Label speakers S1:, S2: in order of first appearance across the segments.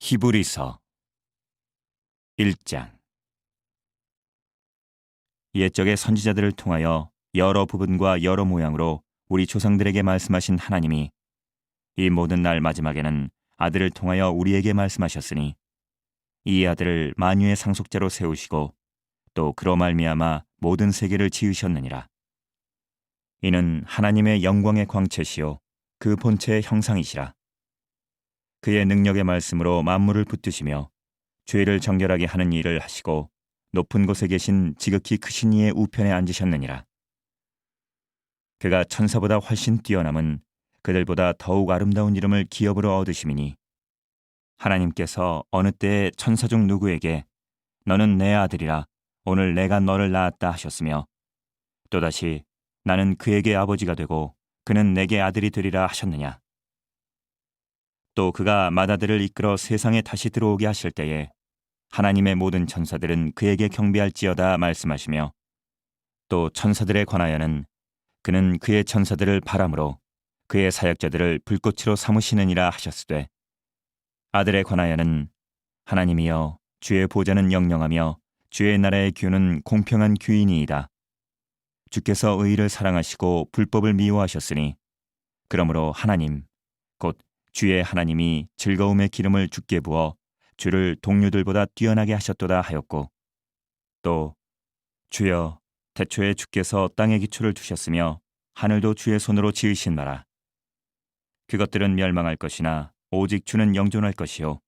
S1: 히브리서 1장. 옛적의 선지자들을 통하여 여러 부분과 여러 모양으로 우리 조상들에게 말씀하신 하나님이 이 모든 날 마지막에는 아들을 통하여 우리에게 말씀하셨으니 이 아들을 만유의 상속자로 세우시고 또 그로 말미암아 모든 세계를 지으셨느니라. 이는 하나님의 영광의 광채시요 그 본체의 형상이시라. 그의 능력의 말씀으로 만물을 붙드시며 죄를 정결하게 하는 일을 하시고 높은 곳에 계신 지극히 크신 이의 우편에 앉으셨느니라. 그가 천사보다 훨씬 뛰어남은 그들보다 더욱 아름다운 이름을 기업으로 얻으심이니 하나님께서 어느 때에 천사 중 누구에게 너는 내 아들이라 오늘 내가 너를 낳았다 하셨으며 또다시 나는 그에게 아버지가 되고 그는 내게 아들이 되리라 하셨느냐. 또 그가 맏아들을 이끌어 세상에 다시 들어오게 하실 때에 하나님의 모든 천사들은 그에게 경배할지어다 말씀하시며 또 천사들에 관하여는 그는 그의 천사들을 바람으로 그의 사역자들을 불꽃으로 삼으시느니라 하셨으되 아들에 관하여는 하나님이여 주의 보좌는 영영하며 주의 나라의 규는 공평한 규이니이다. 주께서 의를 사랑하시고 불법을 미워하셨으니 그러므로 하나님 곧 주의 하나님이 즐거움의 기름을 주께 부어 주를 동료들보다 뛰어나게 하셨도다 하였고 또 주여 태초에 주께서 땅의 기초를 두셨으며 하늘도 주의 손으로 지으신 나라 그것들은 멸망할 것이나 오직 주는 영존할 것이요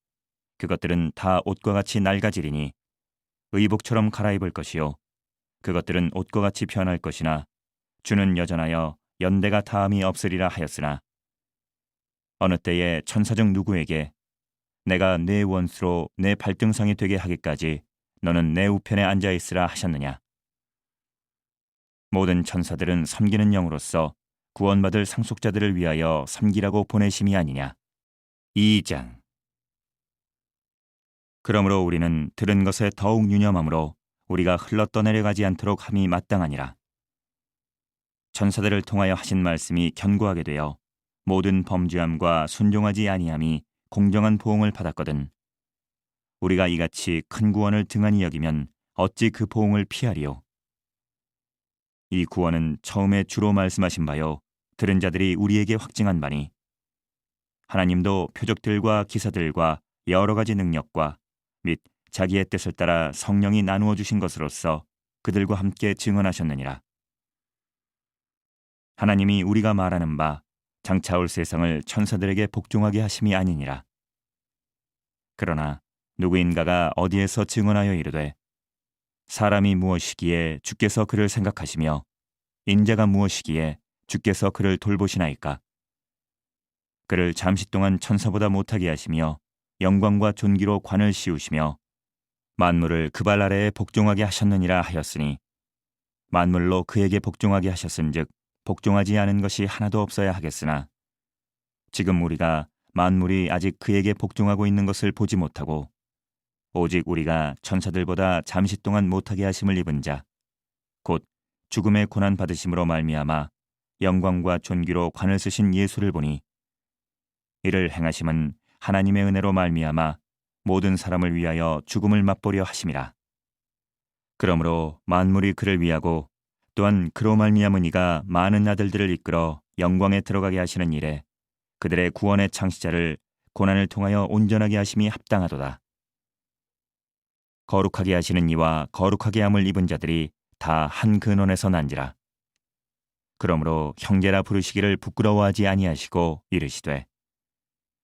S1: 그것들은 다 옷과 같이 낡아지리니 의복처럼 갈아입을 것이요 그것들은 옷과 같이 변할 것이나 주는 여전하여 연대가 다함이 없으리라 하였으나 어느 때에 천사 중 누구에게 내가 내 원수로 내 발등상이 되게 하기까지 너는 내 우편에 앉아 있으라 하셨느냐. 모든 천사들은 섬기는 영으로서 구원받을 상속자들을 위하여 섬기라고 보내심이 아니냐. 2장. 그러므로 우리는 들은 것에 더욱 유념함으로 우리가 흘러 떠내려가지 않도록 함이 마땅하니라. 천사들을 통하여 하신 말씀이 견고하게 되어 모든 범죄함과 순종하지 아니함이 공정한 보응을 받았거든. 우리가 이같이 큰 구원을 등한히 여기면 어찌 그 보응을 피하리요. 이 구원은 처음에 주로 말씀하신 바요 들은 자들이 우리에게 확증한 바니 하나님도 표적들과 기사들과 여러 가지 능력과 및 자기의 뜻을 따라 성령이 나누어 주신 것으로서 그들과 함께 증언하셨느니라. 하나님이 우리가 말하는 바 장차 올 세상을 천사들에게 복종하게 하심이 아니니라. 그러나 누구인가가 어디에서 증언하여 이르되 사람이 무엇이기에 주께서 그를 생각하시며 인자가 무엇이기에 주께서 그를 돌보시나이까. 그를 잠시 동안 천사보다 못하게 하시며 영광과 존귀로 관을 씌우시며 만물을 그 발 아래에 복종하게 하셨느니라 하였으니 만물로 그에게 복종하게 하셨은즉 복종하지 않은 것이 하나도 없어야 하겠으나 지금 우리가 만물이 아직 그에게 복종하고 있는 것을 보지 못하고 오직 우리가 천사들보다 잠시 동안 못하게 하심을 입은 자 곧 죽음의 고난 받으심으로 말미암아 영광과 존귀로 관을 쓰신 예수를 보니 이를 행하심은 하나님의 은혜로 말미암아 모든 사람을 위하여 죽음을 맛보려 하심이라. 그러므로 만물이 그를 위하고 또한 그로 말미암으니가 많은 아들들을 이끌어 영광에 들어가게 하시는 일에 그들의 구원의 창시자를 고난을 통하여 온전하게 하심이 합당하도다. 거룩하게 하시는 이와 거룩하게 함을 입은 자들이 다 한 근원에서 난지라. 그러므로 형제라 부르시기를 부끄러워하지 아니하시고 이르시되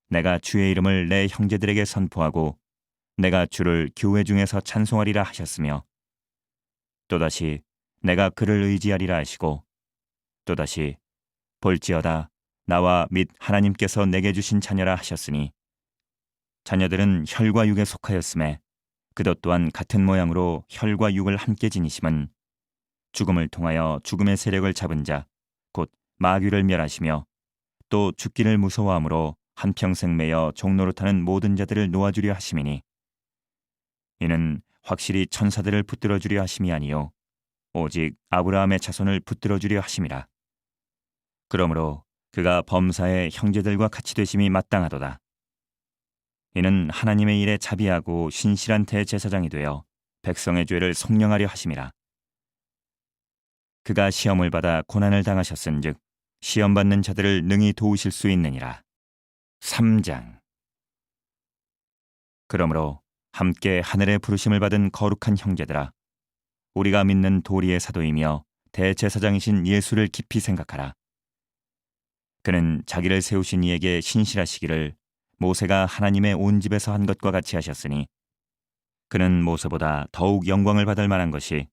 S1: 내가 주의 이름을 내 형제들에게 선포하고 내가 주를 교회 중에서 찬송하리라 하셨으며 또다시 내가 그를 의지하리라 하시고 또다시 볼지어다 나와 및 하나님께서 내게 주신 자녀라 하셨으니 자녀들은 혈과 육에 속하였음에 그것 또한 같은 모양으로 혈과 육을 함께 지니심은 죽음을 통하여 죽음의 세력을 잡은 자 곧 마귀를 멸하시며 또 죽기를 무서워함으로 한평생 매여 종노릇하는 모든 자들을 놓아주려 하심이니 이는 확실히 천사들을 붙들어 주려 하심이 아니요 오직 아브라함의 자손을 붙들어 주려 하심이라. 그러므로 그가 범사의 형제들과 같이 되심이 마땅하도다. 이는 하나님의 일에 자비하고 신실한 대제사장이 되어 백성의 죄를 속량하려 하심이라. 그가 시험을 받아 고난을 당하셨은즉 시험 받는 자들을 능히 도우실 수 있느니라. 3장. 그러므로 함께 하늘의 부르심을 받은 거룩한 형제들아, 우리가 믿는 도리의 사도이며 대제사장이신 예수를 깊이 생각하라. 그는 자기를 세우신 이에게 신실하시기를 모세가 하나님의 온 집에서 한 것과 같이 하셨으니, 그는 모세보다 더욱 영광을 받을 만한 것이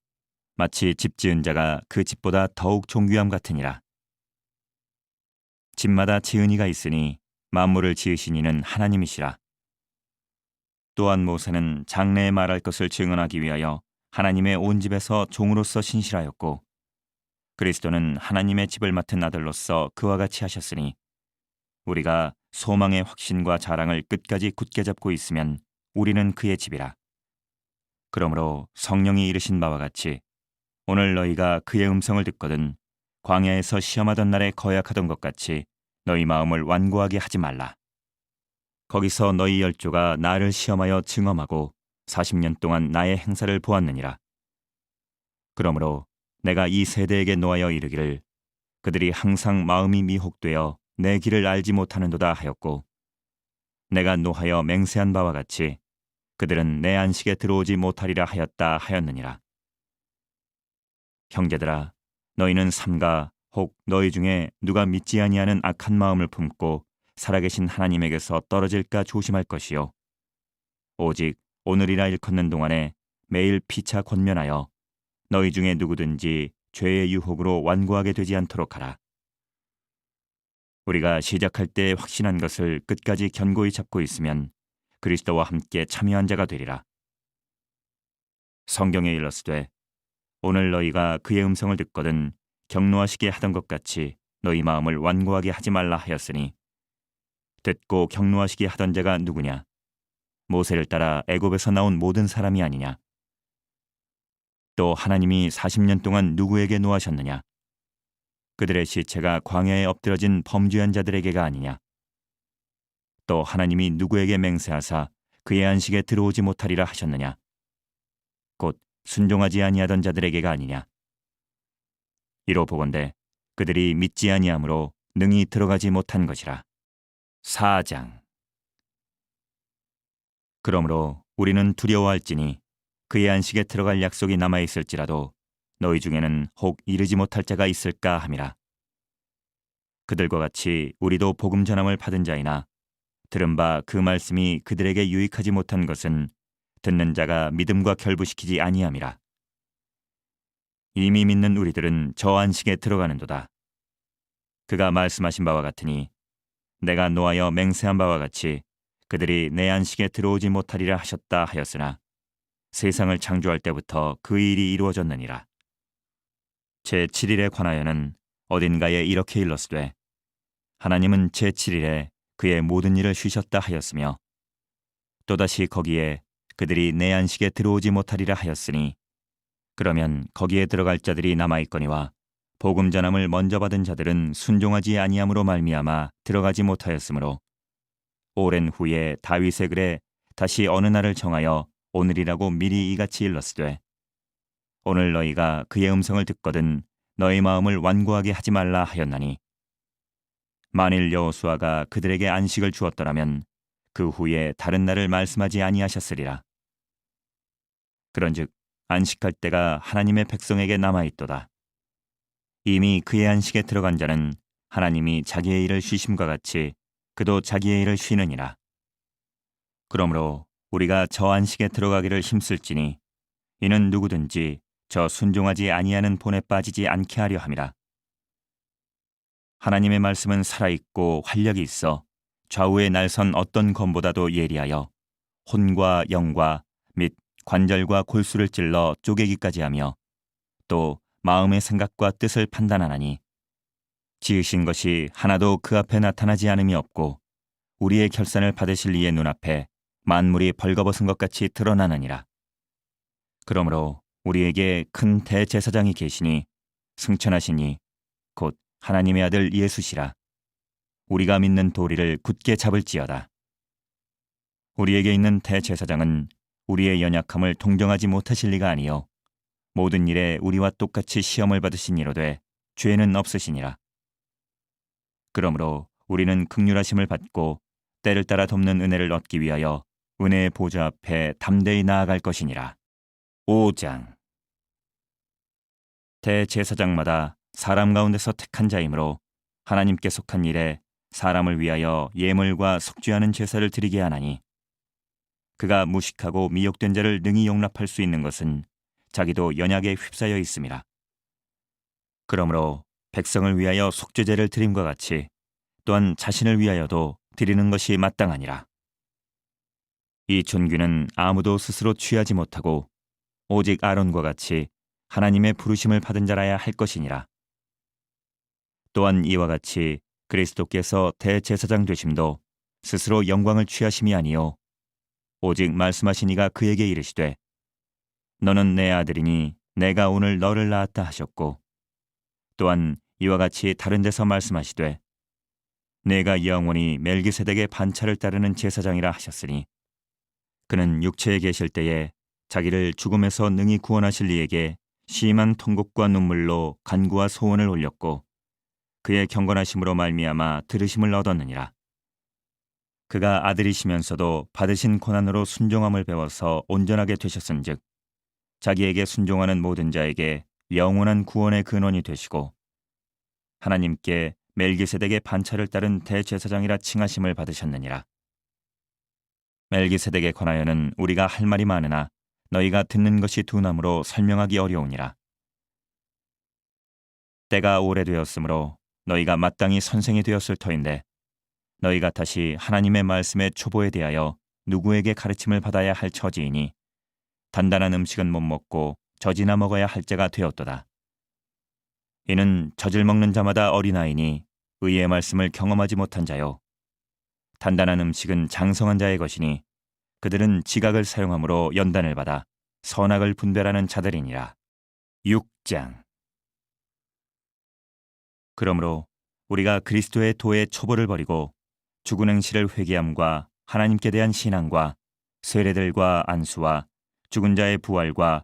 S1: 마치 집 지은 자가 그 집보다 더욱 존귀함 같으니라. 집마다 지은 이가 있으니 만물을 지으신 이는 하나님이시라. 또한 모세는 장래에 말할 것을 증언하기 위하여 하나님의 온 집에서 종으로서 신실하였고, 그리스도는 하나님의 집을 맡은 아들로서 그와 같이 하셨으니, 우리가 소망의 확신과 자랑을 끝까지 굳게 잡고 있으면 우리는 그의 집이라. 그러므로 성령이 이르신 바와 같이 오늘 너희가 그의 음성을 듣거든 광야에서 시험하던 날에 거약하던 것 같이 너희 마음을 완고하게 하지 말라. 거기서 너희 열조가 나를 시험하여 증험하고 40년 동안 나의 행사를 보았느니라. 그러므로 내가 이 세대에게 노하여 이르기를 그들이 항상 마음이 미혹되어 내 길을 알지 못하는도다 하였고, 내가 노하여 맹세한 바와 같이 그들은 내 안식에 들어오지 못하리라 하였다 하였느니라. 형제들아, 너희는 삼가 혹 너희 중에 누가 믿지 아니하는 악한 마음을 품고 살아계신 하나님에게서 떨어질까 조심할 것이요, 오직 오늘이라 일컫는 동안에 매일 피차 권면하여 너희 중에 누구든지 죄의 유혹으로 완고하게 되지 않도록 하라. 우리가 시작할 때 확신한 것을 끝까지 견고히 잡고 있으면 그리스도와 함께 참여한 자가 되리라. 성경에 일렀으되 오늘 너희가 그의 음성을 듣거든 경노하시게 하던 것 같이 너희 마음을 완고하게 하지 말라 하였으니, 듣고 경노하시게 하던 자가 누구냐? 모세를 따라 애굽에서 나온 모든 사람이 아니냐? 또 하나님이 40년 동안 누구에게 노하셨느냐? 그들의 시체가 광야에 엎드러진 범죄한 자들에게가 아니냐? 또 하나님이 누구에게 맹세하사 그의 안식에 들어오지 못하리라 하셨느냐? 곧 순종하지 아니하던 자들에게가 아니냐? 이로 보건대 그들이 믿지 아니함으로 능히 들어가지 못한 것이라. 4장. 그러므로 우리는 두려워할지니 그의 안식에 들어갈 약속이 남아 있을지라도 너희 중에는 혹 이르지 못할 자가 있을까 함이라. 그들과 같이 우리도 복음 전함을 받은 자이나 들은 바 그 말씀이 그들에게 유익하지 못한 것은 듣는 자가 믿음과 결부시키지 아니함이라. 이미 믿는 우리들은 저 안식에 들어가는도다. 그가 말씀하신 바와 같으니 내가 노하여 맹세한 바와 같이 그들이 내 안식에 들어오지 못하리라 하셨다 하였으나 세상을 창조할 때부터 그 일이 이루어졌느니라. 제7일에 관하여는 어딘가에 이렇게 일렀으되 하나님은 제7일에 그의 모든 일을 쉬셨다 하였으며, 또다시 거기에 그들이 내 안식에 들어오지 못하리라 하였으니, 그러면 거기에 들어갈 자들이 남아있거니와 복음 전함을 먼저 받은 자들은 순종하지 아니함으로 말미암아 들어가지 못하였으므로, 오랜 후에 다윗의 글에 다시 어느 날을 정하여 오늘이라고 미리 이같이 일렀으되, 오늘 너희가 그의 음성을 듣거든 너희 마음을 완고하게 하지 말라 하였나니, 만일 여호수아가 그들에게 안식을 주었더라면 그 후에 다른 날을 말씀하지 아니하셨으리라. 그런즉 안식할 때가 하나님의 백성에게 남아있도다. 이미 그의 안식에 들어간 자는 하나님이 자기의 일을 쉬심과 같이 그도 자기의 일을 쉬느니라. 그러므로 우리가 저 안식에 들어가기를 힘쓸지니 이는 누구든지 저 순종하지 아니하는 본에 빠지지 않게 하려 함이라. 하나님의 말씀은 살아있고 활력이 있어 좌우에 날선 어떤 검보다도 예리하여 혼과 영과 및 관절과 골수를 찔러 쪼개기까지 하며 또 마음의 생각과 뜻을 판단하나니, 지으신 것이 하나도 그 앞에 나타나지 않음이 없고 우리의 결산을 받으실 이의 눈앞에 만물이 벌거벗은 것 같이 드러나느니라. 그러므로 우리에게 큰 대제사장이 계시니 승천하시니 곧 하나님의 아들 예수시라. 우리가 믿는 도리를 굳게 잡을지어다. 우리에게 있는 대제사장은 우리의 연약함을 동정하지 못하실 리가 아니요 모든 일에 우리와 똑같이 시험을 받으신 이로되 죄는 없으시니라. 그러므로 우리는 긍휼하심을 받고 때를 따라 돕는 은혜를 얻기 위하여 은혜의 보좌 앞에 담대히 나아갈 것이니라. 5장. 대제사장마다 사람 가운데서 택한 자이므로 하나님께 속한 일에 사람을 위하여 예물과 속죄하는 제사를 드리게 하나니, 그가 무식하고 미혹된 자를 능히 용납할 수 있는 것은 자기도 연약에 휩싸여 있음이라. 그러므로 백성을 위하여 속죄제를 드림과 같이 또한 자신을 위하여도 드리는 것이 마땅하니라. 이 존귀는 아무도 스스로 취하지 못하고 오직 아론과 같이 하나님의 부르심을 받은 자라야 할 것이니라. 또한 이와 같이 그리스도께서 대제사장 되심도 스스로 영광을 취하심이 아니요 오직 말씀하신 이가 그에게 이르시되 너는 내 아들이니 내가 오늘 너를 낳았다 하셨고, 또한 이와 같이 다른 데서 말씀하시되 내가 영원히 멜기세덱의 반차를 따르는 제사장이라 하셨으니, 그는 육체에 계실 때에 자기를 죽음에서 능히 구원하실 이에게 심한 통곡과 눈물로 간구와 소원을 올렸고 그의 경건하심으로 말미암아 들으심을 얻었느니라. 그가 아들이시면서도 받으신 고난으로 순종함을 배워서 온전하게 되셨은즉 자기에게 순종하는 모든 자에게 영원한 구원의 근원이 되시고 하나님께 멜기세덱의 반차를 따른 대제사장이라 칭하심을 받으셨느니라. 멜기세덱에 관하여는 우리가 할 말이 많으나 너희가 듣는 것이 둔함으로 설명하기 어려우니라. 때가 오래되었으므로 너희가 마땅히 선생이 되었을 터인데 너희가 다시 하나님의 말씀의 초보에 대하여 누구에게 가르침을 받아야 할 처지이니 단단한 음식은 못 먹고 젖이나 먹어야 할 자가 되었도다. 이는 젖을 먹는 자마다 어린아이니 의의 말씀을 경험하지 못한 자요 단단한 음식은 장성한 자의 것이니 그들은 지각을 사용함으로 연단을 받아 선악을 분별하는 자들이니라. 6장. 그러므로 우리가 그리스도의 도의 초보를 버리고 죽은 행실을 회개함과 하나님께 대한 신앙과 세례들과 안수와 죽은 자의 부활과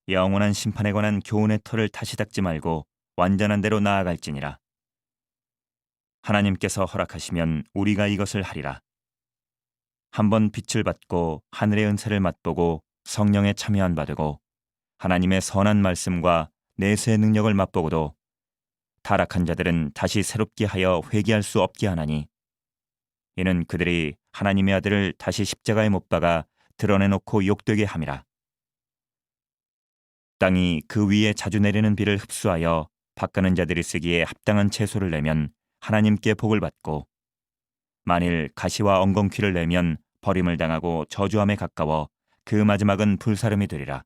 S1: 영원한 심판에 관한 교훈의 털을 다시 닦지 말고 완전한 대로 나아갈지니라. 하나님께서 허락하시면 우리가 이것을 하리라. 한번 빛을 받고 하늘의 은사를 맛보고 성령에 참여한 바 되고 하나님의 선한 말씀과 내세의 능력을 맛보고도 타락한 자들은 다시 새롭게 하여 회개할 수 없게 하나니, 이는 그들이 하나님의 아들을 다시 십자가에 못 박아 드러내놓고 욕되게 함이라. 땅이 그 위에 자주 내리는 비를 흡수하여 밭가는 자들이 쓰기에 합당한 채소를 내면 하나님께 복을 받고, 만일 가시와 엉겅퀴를 내면 버림을 당하고 저주함에 가까워 그 마지막은 불사름이 되리라.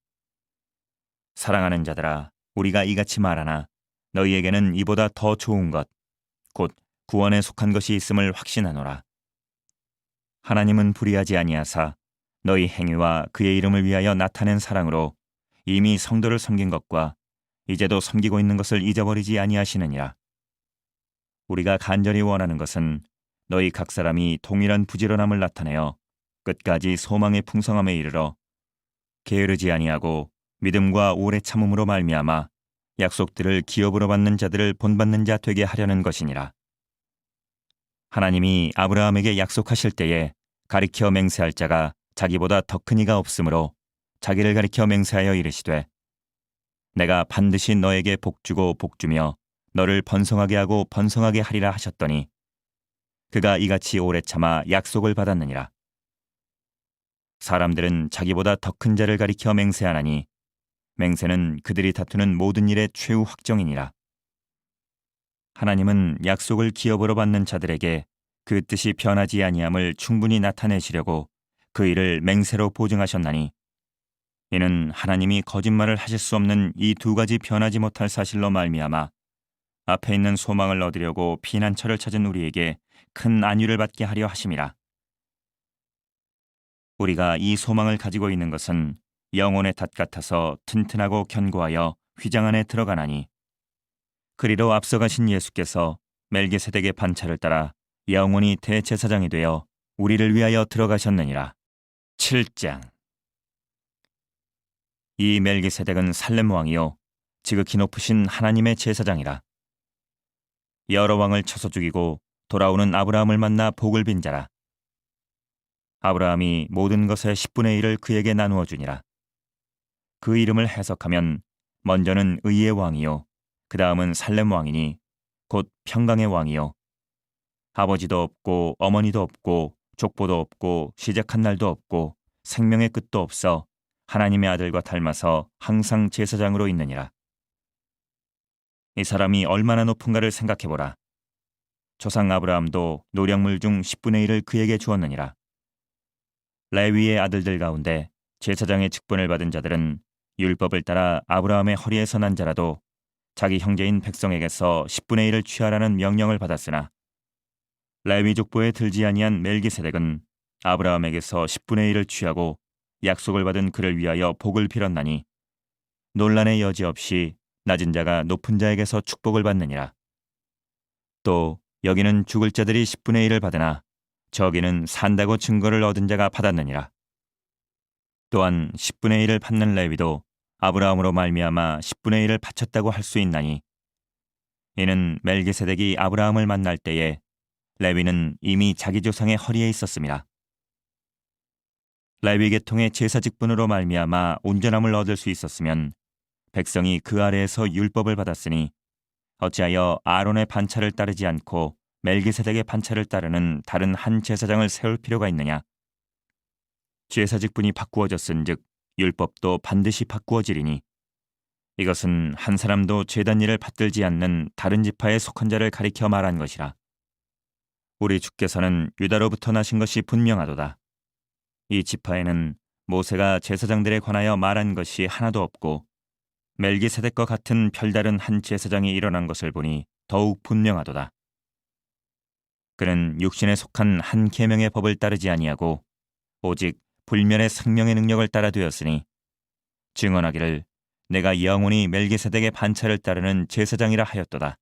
S1: 사랑하는 자들아, 우리가 이같이 말하나 너희에게는 이보다 더 좋은 것, 곧 구원에 속한 것이 있음을 확신하노라. 하나님은 불의하지 아니하사 너희 행위와 그의 이름을 위하여 나타낸 사랑으로 이미 성도를 섬긴 것과 이제도 섬기고 있는 것을 잊어버리지 아니하시느니라. 우리가 간절히 원하는 것은 너희 각 사람이 동일한 부지런함을 나타내어 끝까지 소망의 풍성함에 이르러 게으르지 아니하고 믿음과 오래 참음으로 말미암아 약속들을 기업으로 받는 자들을 본받는 자 되게 하려는 것이니라. 하나님이 아브라함에게 약속하실 때에 가리켜 맹세할 자가 자기보다 더 큰 이가 없으므로 자기를 가리켜 맹세하여 이르시되 내가 반드시 너에게 복주고 복주며 너를 번성하게 하고 번성하게 하리라 하셨더니 그가 이같이 오래 참아 약속을 받았느니라. 사람들은 자기보다 더 큰 자를 가리켜 맹세하나니 맹세는 그들이 다투는 모든 일의 최후 확정이니라. 하나님은 약속을 기업으로 받는 자들에게 그 뜻이 변하지 아니함을 충분히 나타내시려고 그 일을 맹세로 보증하셨나니, 이는 하나님이 거짓말을 하실 수 없는 이 두 가지 변하지 못할 사실로 말미암아 앞에 있는 소망을 얻으려고 피난처를 찾은 우리에게 큰 안위를 받게 하려 하심이라. 우리가 이 소망을 가지고 있는 것은 영혼의 닷 같아서 튼튼하고 견고하여 휘장 안에 들어가나니, 그리로 앞서가신 예수께서 멜기세덱의 반차를 따라 영원히 대제사장이 되어 우리를 위하여 들어가셨느니라. 7장. 이 멜기세덱은 살렘 왕이요 지극히 높으신 하나님의 제사장이라. 여러 왕을 쳐서 죽이고 돌아오는 아브라함을 만나 복을 빈 자라. 아브라함이 모든 것의 10분의 1을 그에게 나누어 주니라. 그 이름을 해석하면 먼저는 의의 왕이요 그 다음은 살렘 왕이니 곧 평강의 왕이요 아버지도 없고 어머니도 없고 족보도 없고 시작한 날도 없고 생명의 끝도 없어 하나님의 아들과 닮아서 항상 제사장으로 있느니라. 이 사람이 얼마나 높은가를 생각해보라. 조상 아브라함도 노량물 중 10분의 1을 그에게 주었느니라. 레위의 아들들 가운데 제사장의 직분을 받은 자들은 율법을 따라 아브라함의 허리에서 난 자라도 자기 형제인 백성에게서 10분의 1을 취하라는 명령을 받았으나 레위 족보에 들지 아니한 멜기세덱은 아브라함에게서 10분의 1을 취하고 약속을 받은 그를 위하여 복을 빌었나니 논란의 여지 없이 낮은 자가 높은 자에게서 축복을 받느니라. 또 여기는 죽을 자들이 10분의 1을 받으나 저기는 산다고 증거를 얻은 자가 받았느니라. 또한 10분의 1을 받는 레위도 아브라함으로 말미암아 10분의 1을 바쳤다고 할 수 있나니 이는 멜기세덱이 아브라함을 만날 때에 레위는 이미 자기 조상의 허리에 있었습니다. 레위 계통의 제사 직분으로 말미암아 온전함을 얻을 수 있었으면 백성이 그 아래에서 율법을 받았으니 어찌하여 아론의 반차를 따르지 않고 멜기세덱의 반차를 따르는 다른 한 제사장을 세울 필요가 있느냐? 제사 직분이 바꾸어졌은즉 율법도 반드시 바꾸어지리니 이것은 한 사람도 제단 일을 받들지 않는 다른 지파에 속한 자를 가리켜 말한 것이라. 우리 주께서는 유다로부터 나신 것이 분명하도다. 이 지파에는 모세가 제사장들에 관하여 말한 것이 하나도 없고 멜기세덱과 같은 별다른 한 제사장이 일어난 것을 보니 더욱 분명하도다. 그는 육신에 속한 한 계명의 법을 따르지 아니하고 오직 불멸의 생명의 능력을 따라 되었으니 증언하기를 내가 영원히 멜기세덱의 반차를 따르는 제사장이라 하였도다.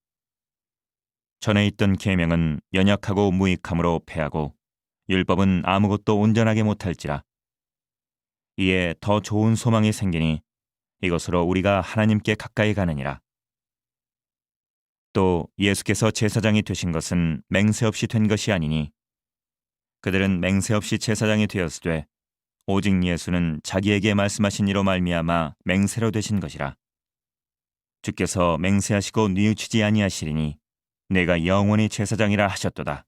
S1: 전에 있던 계명은 연약하고 무익함으로 패하고 율법은 아무것도 온전하게 못할지라. 이에 더 좋은 소망이 생기니 이것으로 우리가 하나님께 가까이 가느니라. 또 예수께서 제사장이 되신 것은 맹세 없이 된 것이 아니니 그들은 맹세 없이 제사장이 되었으되 오직 예수는 자기에게 말씀하신 이로 말미암아 맹세로 되신 것이라. 주께서 맹세하시고 뉘우치지 아니하시리니 내가 영원히 제사장이라 하셨도다.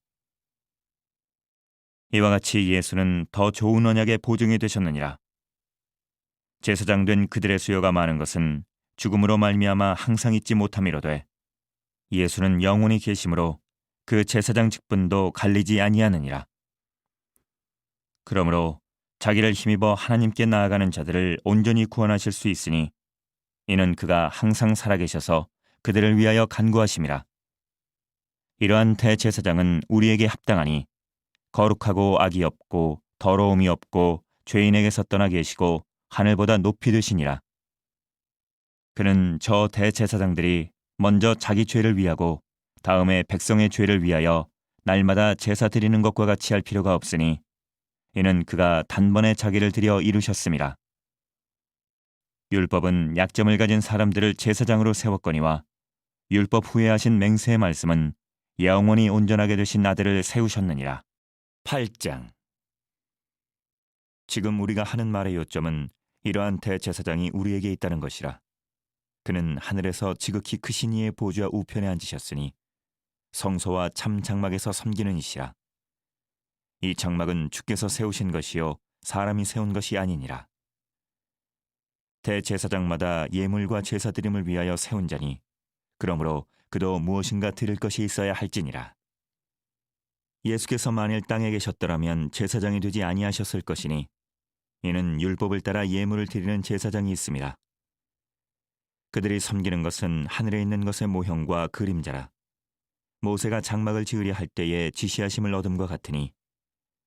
S1: 이와 같이 예수는 더 좋은 언약의 보증이 되셨느니라. 제사장 된 그들의 수요가 많은 것은 죽음으로 말미암아 항상 잊지 못함이로되 예수는 영원히 계심으로 그 제사장 직분도 갈리지 아니하느니라. 그러므로 자기를 힘입어 하나님께 나아가는 자들을 온전히 구원하실 수 있으니 이는 그가 항상 살아계셔서 그들을 위하여 간구하심이라. 이러한 대제사장은 우리에게 합당하니 거룩하고 악이 없고 더러움이 없고 죄인에게서 떠나 계시고 하늘보다 높이 되시니라. 그는 저 대제사장들이 먼저 자기 죄를 위하고 다음에 백성의 죄를 위하여 날마다 제사 드리는 것과 같이 할 필요가 없으니 이는 그가 단번에 자기를 드려 이루셨음이라. 율법은 약점을 가진 사람들을 제사장으로 세웠거니와 율법 후에 하신 맹세의 말씀은 영원히 온전하게 되신 아들을 세우셨느니라. 8장. 지금 우리가 하는 말의 요점은 이러한 대제사장이 우리에게 있다는 것이라. 그는 하늘에서 지극히 크신 이의 보좌 우편에 앉으셨으니 성소와 참 장막에서 섬기는 이시라. 이 장막은 주께서 세우신 것이요 사람이 세운 것이 아니니라. 대제사장마다 예물과 제사드림을 위하여 세운 자니 그러므로 그도 무엇인가 드릴 것이 있어야 할지니라. 예수께서 만일 땅에 계셨더라면 제사장이 되지 아니하셨을 것이니 이는 율법을 따라 예물을 드리는 제사장이 있습니다. 그들이 섬기는 것은 하늘에 있는 것의 모형과 그림자라. 모세가 장막을 지으려 할 때에 지시하심을 얻음과 같으니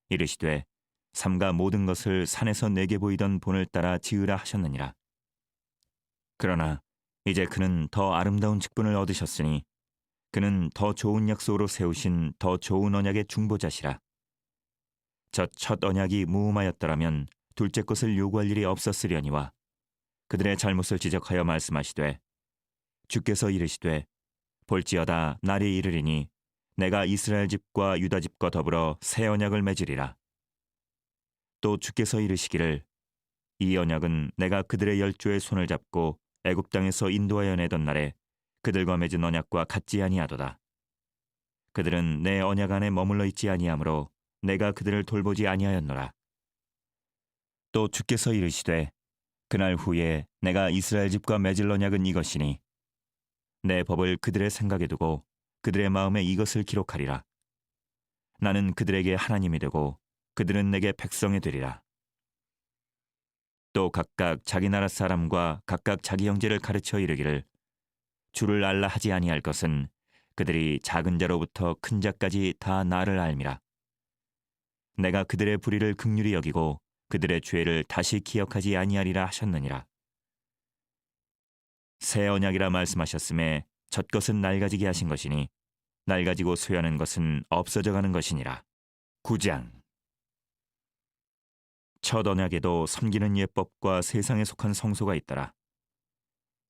S1: 이르시되 삼가 모든 것을 산에서 내게 보이던 본을 따라 지으라 하셨느니라. 그러나 이제 그는 더 아름다운 직분을 얻으셨으니 그는 더 좋은 약속으로 세우신 더 좋은 언약의 중보자시라. 저 첫 언약이 무음하였더라면 둘째 것을 요구할 일이 없었으려니와 그들의 잘못을 지적하여 말씀하시되 주께서 이르시되 볼지어다 날이 이르리니 내가 이스라엘 집과 유다 집과 더불어 새 언약을 맺으리라. 또 주께서 이르시기를 이 언약은 내가 그들의 열조의 손을 잡고 애굽 땅에서 인도하여 내던 날에 그들과 맺은 언약과 같지 아니하도다. 그들은 내 언약 안에 머물러 있지 아니하므로 내가 그들을 돌보지 아니하였노라. 또 주께서 이르시되 그날 후에 내가 이스라엘 집과 맺을 언약은 이것이니 내 법을 그들의 생각에 두고 그들의 마음에 이것을 기록하리라. 나는 그들에게 하나님이 되고 그들은 내게 백성이 되리라. 또 각각 자기 나라 사람과 각각 자기 형제를 가르쳐 이르기를 주를 알라 하지 아니할 것은 그들이 작은 자로부터 큰 자까지 다 나를 알미라. 내가 그들의 불의를 긍휼히 여기고 그들의 죄를 다시 기억하지 아니하리라 하셨느니라. 새 언약이라 말씀하셨음에 젖것은 낡아지게 하신 것이니 낡아지고 쇠하는 것은 없어져 가는 것이니라. 9장. 첫 언약에도 섬기는 예법과 세상에 속한 성소가 있더라.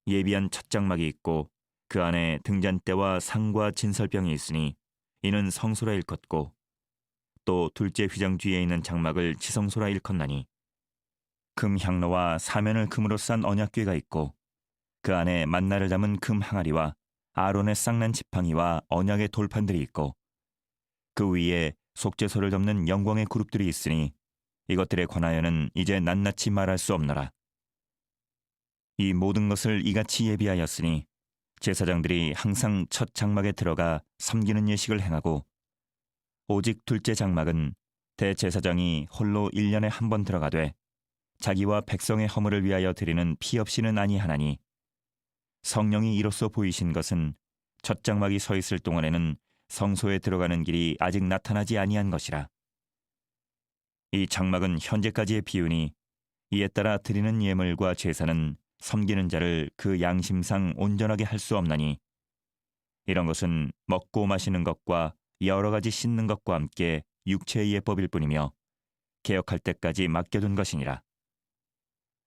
S1: 예비한 첫 장막이 있고 그 안에 등잔대와 상과 진설병이 있으니 이는 성소라 일컫고 또 둘째 휘장 뒤에 있는 장막을 지성소라 일컫나니 금 향로와 사면을 금으로 싼 언약궤가 있고 그 안에 만나를 담은 금 항아리와 아론의 쌍난 지팡이와 언약의 돌판들이 있고 그 위에 속죄소를 덮는 영광의 그룹들이 있으니 이것들에 관하여는 이제 낱낱이 말할 수 없노라. 이 모든 것을 이같이 예비하였으니 제사장들이 항상 첫 장막에 들어가 섬기는 예식을 행하고 오직 둘째 장막은 대제사장이 홀로 1년에 한 번 들어가되 자기와 백성의 허물을 위하여 드리는 피 없이는 아니하나니 성령이 이로써 보이신 것은 첫 장막이 서 있을 동안에는 성소에 들어가는 길이 아직 나타나지 아니한 것이라. 이 장막은 현재까지의 비유니 이에 따라 드리는 예물과 제사는 섬기는 자를 그 양심상 온전하게 할 수 없나니 이런 것은 먹고 마시는 것과 여러 가지 씻는 것과 함께 육체의 예법일 뿐이며 개혁할 때까지 맡겨둔 것이니라.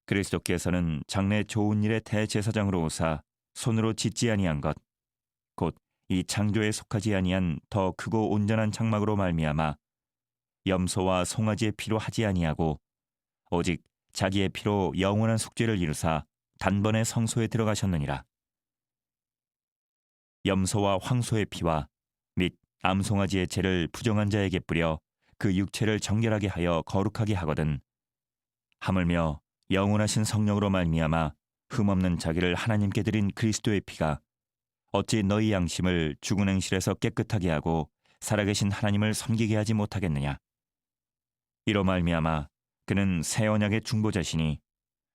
S1: 그리스도께서는 장래 좋은 일의 대제사장으로 오사 손으로 짓지 아니한 것 곧 이 창조에 속하지 아니한 더 크고 온전한 장막으로 말미암아 염소와 송아지의 피로 하지 아니하고 오직 자기의 피로 영원한 속죄를 이루사 단번에 성소에 들어가셨느니라. 염소와 황소의 피와 및 암송아지의 죄를 부정한 자에게 뿌려 그 육체를 정결하게 하여 거룩하게 하거든 하물며 영원하신 성령으로 말미암아 흠없는 자기를 하나님께 드린 그리스도의 피가 어찌 너희 양심을 죽은 행실에서 깨끗하게 하고 살아계신 하나님을 섬기게 하지 못하겠느냐. 이로 말미암아 그는 새 언약의 중보자시니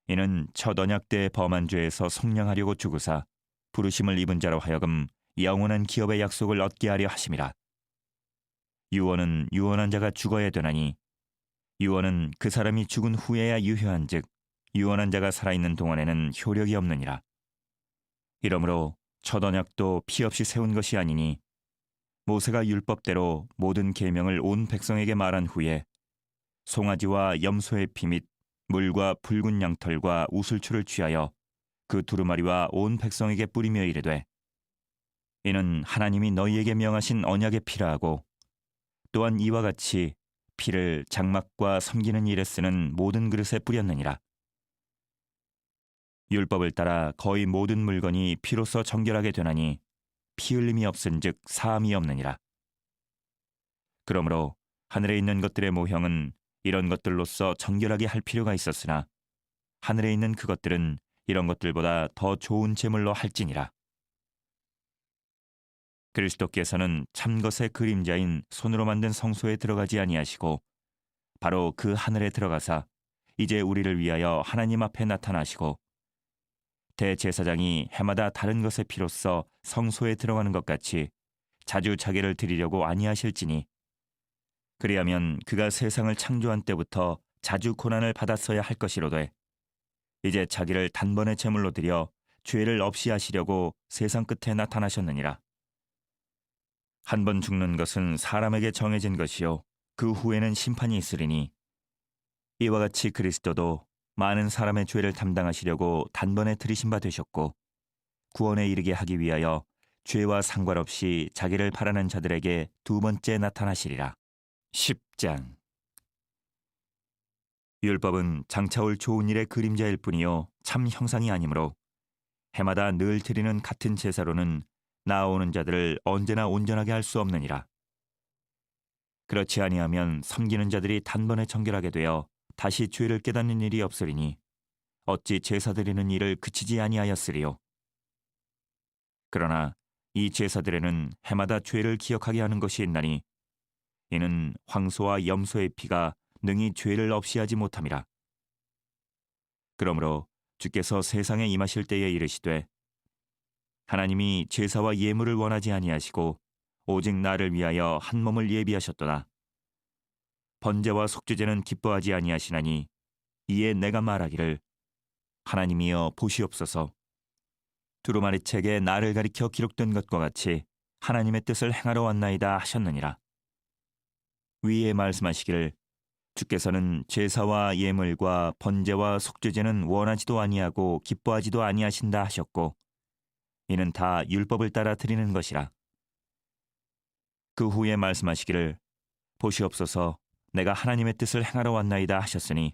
S1: 이는 첫 언약 때의 범한 죄에서 속량하려고 죽으사 부르심을 입은 자로 하여금 영원한 기업의 약속을 얻게 하려 하심이라. 유언은 유언한 자가 죽어야 되나니 유언은 그 사람이 죽은 후에야 유효한즉 유언한 자가 살아있는 동안에는 효력이 없느니라. 이러므로 첫 언약도 피 없이 세운 것이 아니니 모세가 율법대로 모든 계명을 온 백성에게 말한 후에 송아지와 염소의 피 및 물과 붉은 양털과 우슬초를 취하여 그 두루마리와 온 백성에게 뿌리며 이르되 이는 하나님이 너희에게 명하신 언약의 피라 하고 또한 이와 같이 피를 장막과 섬기는 일에 쓰는 모든 그릇에 뿌렸느니라. 율법을 따라 거의 모든 물건이 피로써 정결하게 되나니 피 흘림이 없은즉 사함이 없느니라. 그러므로 하늘에 있는 것들의 모형은 이런 것들로서 정결하게 할 필요가 있었으나 하늘에 있는 그것들은 이런 것들보다 더 좋은 제물로 할지니라. 그리스도께서는 참것의 그림자인 손으로 만든 성소에 들어가지 아니하시고 바로 그 하늘에 들어가사 이제 우리를 위하여 하나님 앞에 나타나시고 대제사장이 해마다 다른 것의 피로써 성소에 들어가는 것 같이 자주 자기를 드리려고 아니하실지니 그리하면 그가 세상을 창조한 때부터 자주 고난을 받았어야 할 것이로되 이제 자기를 단번에 제물로 드려 죄를 없이 하시려고 세상 끝에 나타나셨느니라. 한 번 죽는 것은 사람에게 정해진 것이요 그 후에는 심판이 있으리니 이와 같이 그리스도도 많은 사람의 죄를 담당하시려고 단번에 들이신 바 되셨고 구원에 이르게 하기 위하여 죄와 상관없이 자기를 바라는 자들에게 두 번째 나타나시리라. 10장. 율법은 장차올 좋은 일의 그림자일 뿐이요 참 형상이 아니므로 해마다 늘 드리는 같은 제사로는 나아오는 자들을 언제나 온전하게 할 수 없느니라. 그렇지 아니하면 섬기는 자들이 단번에 정결하게 되어 다시 죄를 깨닫는 일이 없으리니 어찌 제사 드리는 일을 그치지 아니하였으리요. 그러나 이 제사들에는 해마다 죄를 기억하게 하는 것이 있나니 이는 황소와 염소의 피가 능히 죄를 없이 하지 못함이라. 그러므로 주께서 세상에 임하실 때에 이르시되 하나님이 제사와 예물을 원하지 아니하시고 오직 나를 위하여 한 몸을 예비하셨도다. 번제와 속죄제는 기뻐하지 아니하시나니 이에 내가 말하기를 하나님이여 보시옵소서. 두루마리 책에 나를 가리켜 기록된 것과 같이 하나님의 뜻을 행하러 왔나이다 하셨느니라. 위에 말씀하시기를 주께서는 제사와 예물과 번제와 속죄제는 원하지도 아니하고 기뻐하지도 아니하신다 하셨고 이는 다 율법을 따라 드리는 것이라. 그 후에 말씀하시기를 보시옵소서 내가 하나님의 뜻을 행하러 왔나이다 하셨으니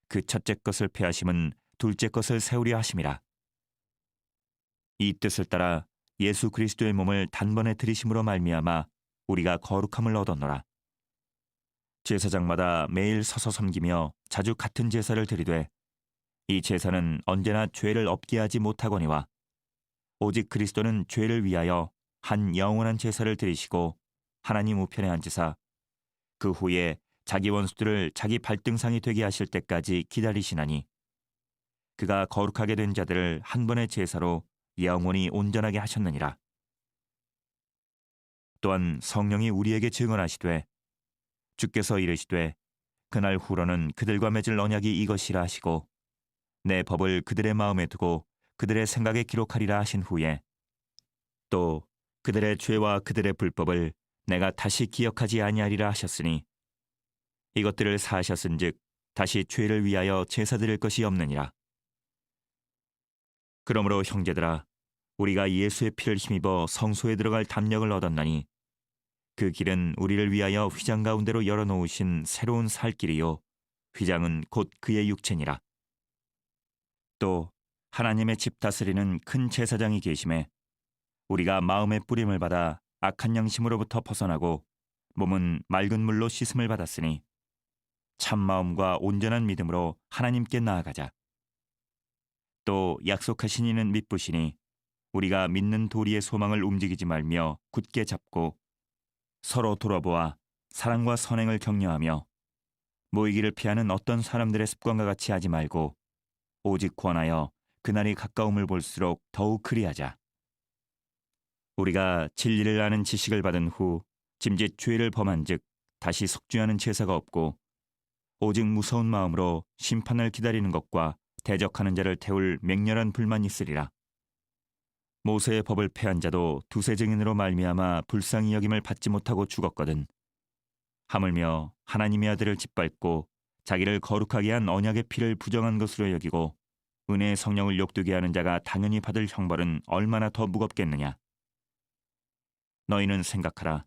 S1: 그 첫째 것을 폐하심은 둘째 것을 세우려 하심이라. 이 뜻을 따라 예수 그리스도의 몸을 단번에 들이심으로 말미암아 우리가 거룩함을 얻었노라. 제사장마다 매일 서서 섬기며 자주 같은 제사를 드리되 이 제사는 언제나 죄를 없게 하지 못하거니와 오직 그리스도는 죄를 위하여 한 영원한 제사를 드리시고 하나님 우편에 앉으사 그 후에 자기 원수들을 자기 발등상이 되게 하실 때까지 기다리시나니 그가 거룩하게 된 자들을 한 번의 제사로 영원히 온전하게 하셨느니라. 또한 성령이 우리에게 증언하시되 주께서 이르시되 그날 후로는 그들과 맺을 언약이 이것이라 하시고 내 법을 그들의 마음에 두고 그들의 생각에 기록하리라 하신 후에 또 그들의 죄와 그들의 불법을 내가 다시 기억하지 아니하리라 하셨으니 이것들을 사하셨은즉 다시 죄를 위하여 제사 드릴 것이 없느니라. 그러므로 형제들아 우리가 예수의 피를 힘입어 성소에 들어갈 담력을 얻었나니 그 길은 우리를 위하여 휘장 가운데로 열어놓으신 새로운 살 길이요 휘장은 곧 그의 육체니라. 또 하나님의 집 다스리는 큰 제사장이 계심에 우리가 마음의 뿌림을 받아 악한 양심으로부터 벗어나고 몸은 맑은 물로 씻음을 받았으니 참 마음과 온전한 믿음으로 하나님께 나아가자. 또 약속하신 이는 믿으시니 우리가 믿는 도리의 소망을 움직이지 말며 굳게 잡고 서로 돌아보아 사랑과 선행을 격려하며 모이기를 피하는 어떤 사람들의 습관과 같이 하지 말고 오직 권하여 그날이 가까움을 볼수록 더욱 그리하자. 우리가 진리를 아는 지식을 받은 후 짐짓 죄를 범한즉 다시 속죄하는 제사가 없고 오직 무서운 마음으로 심판을 기다리는 것과 대적하는 자를 태울 맹렬한 불만이 있으리라. 모세의 법을 폐한 자도 두세 증인으로 말미암아 불쌍히 여김을 받지 못하고 죽었거든. 하물며 하나님의 아들을 짓밟고 자기를 거룩하게 한 언약의 피를 부정한 것으로 여기고 은혜의 성령을 욕되게 하는 자가 당연히 받을 형벌은 얼마나 더 무겁겠느냐. 너희는 생각하라.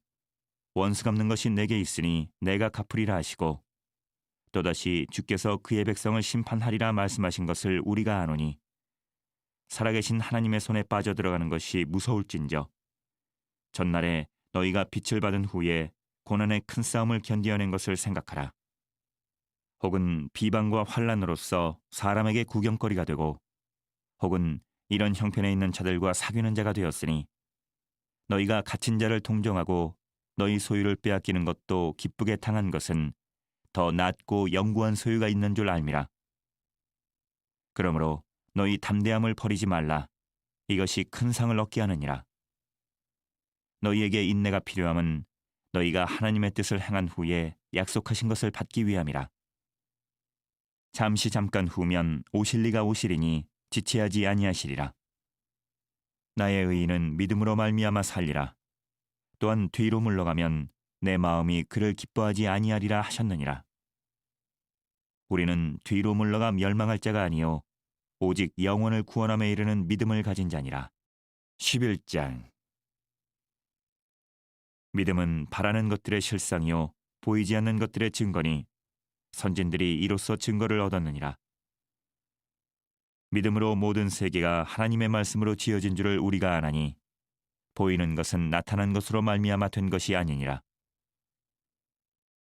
S1: 원수 갚는 것이 내게 있으니 내가 갚으리라 하시고 또다시 주께서 그의 백성을 심판하리라 말씀하신 것을 우리가 아노니 살아계신 하나님의 손에 빠져들어가는 것이 무서울진저 전날에 너희가 빛을 받은 후에 고난의 큰 싸움을 견디어낸 것을 생각하라. 혹은 비방과 환난으로서 사람에게 구경거리가 되고 혹은 이런 형편에 있는 자들과 사귀는 자가 되었으니 너희가 갇힌 자를 동정하고 너희 소유를 빼앗기는 것도 기쁘게 당한 것은 더 낫고 영구한 소유가 있는 줄 알미라. 그러므로 너희 담대함을 버리지 말라. 이것이 큰 상을 얻게 하느니라. 너희에게 인내가 필요함은 너희가 하나님의 뜻을 행한 후에 약속하신 것을 받기 위함이라. 잠깐 후면 오실 이가 오시리니 지체하지 아니하시리라. 나의 의인은 믿음으로 말미암아 살리라. 또한 뒤로 물러가면 내 마음이 그를 기뻐하지 아니하리라 하셨느니라. 우리는 뒤로 물러가 멸망할 자가 아니요 오직 영혼을 구원함에 이르는 믿음을 가진 자니라. 11장. 믿음은 바라는 것들의 실상이요 보이지 않는 것들의 증거니 선진들이 이로써 증거를 얻었느니라. 믿음으로 모든 세계가 하나님의 말씀으로 지어진 줄을 우리가 아나니 보이는 것은 나타난 것으로 말미암아 된 것이 아니니라.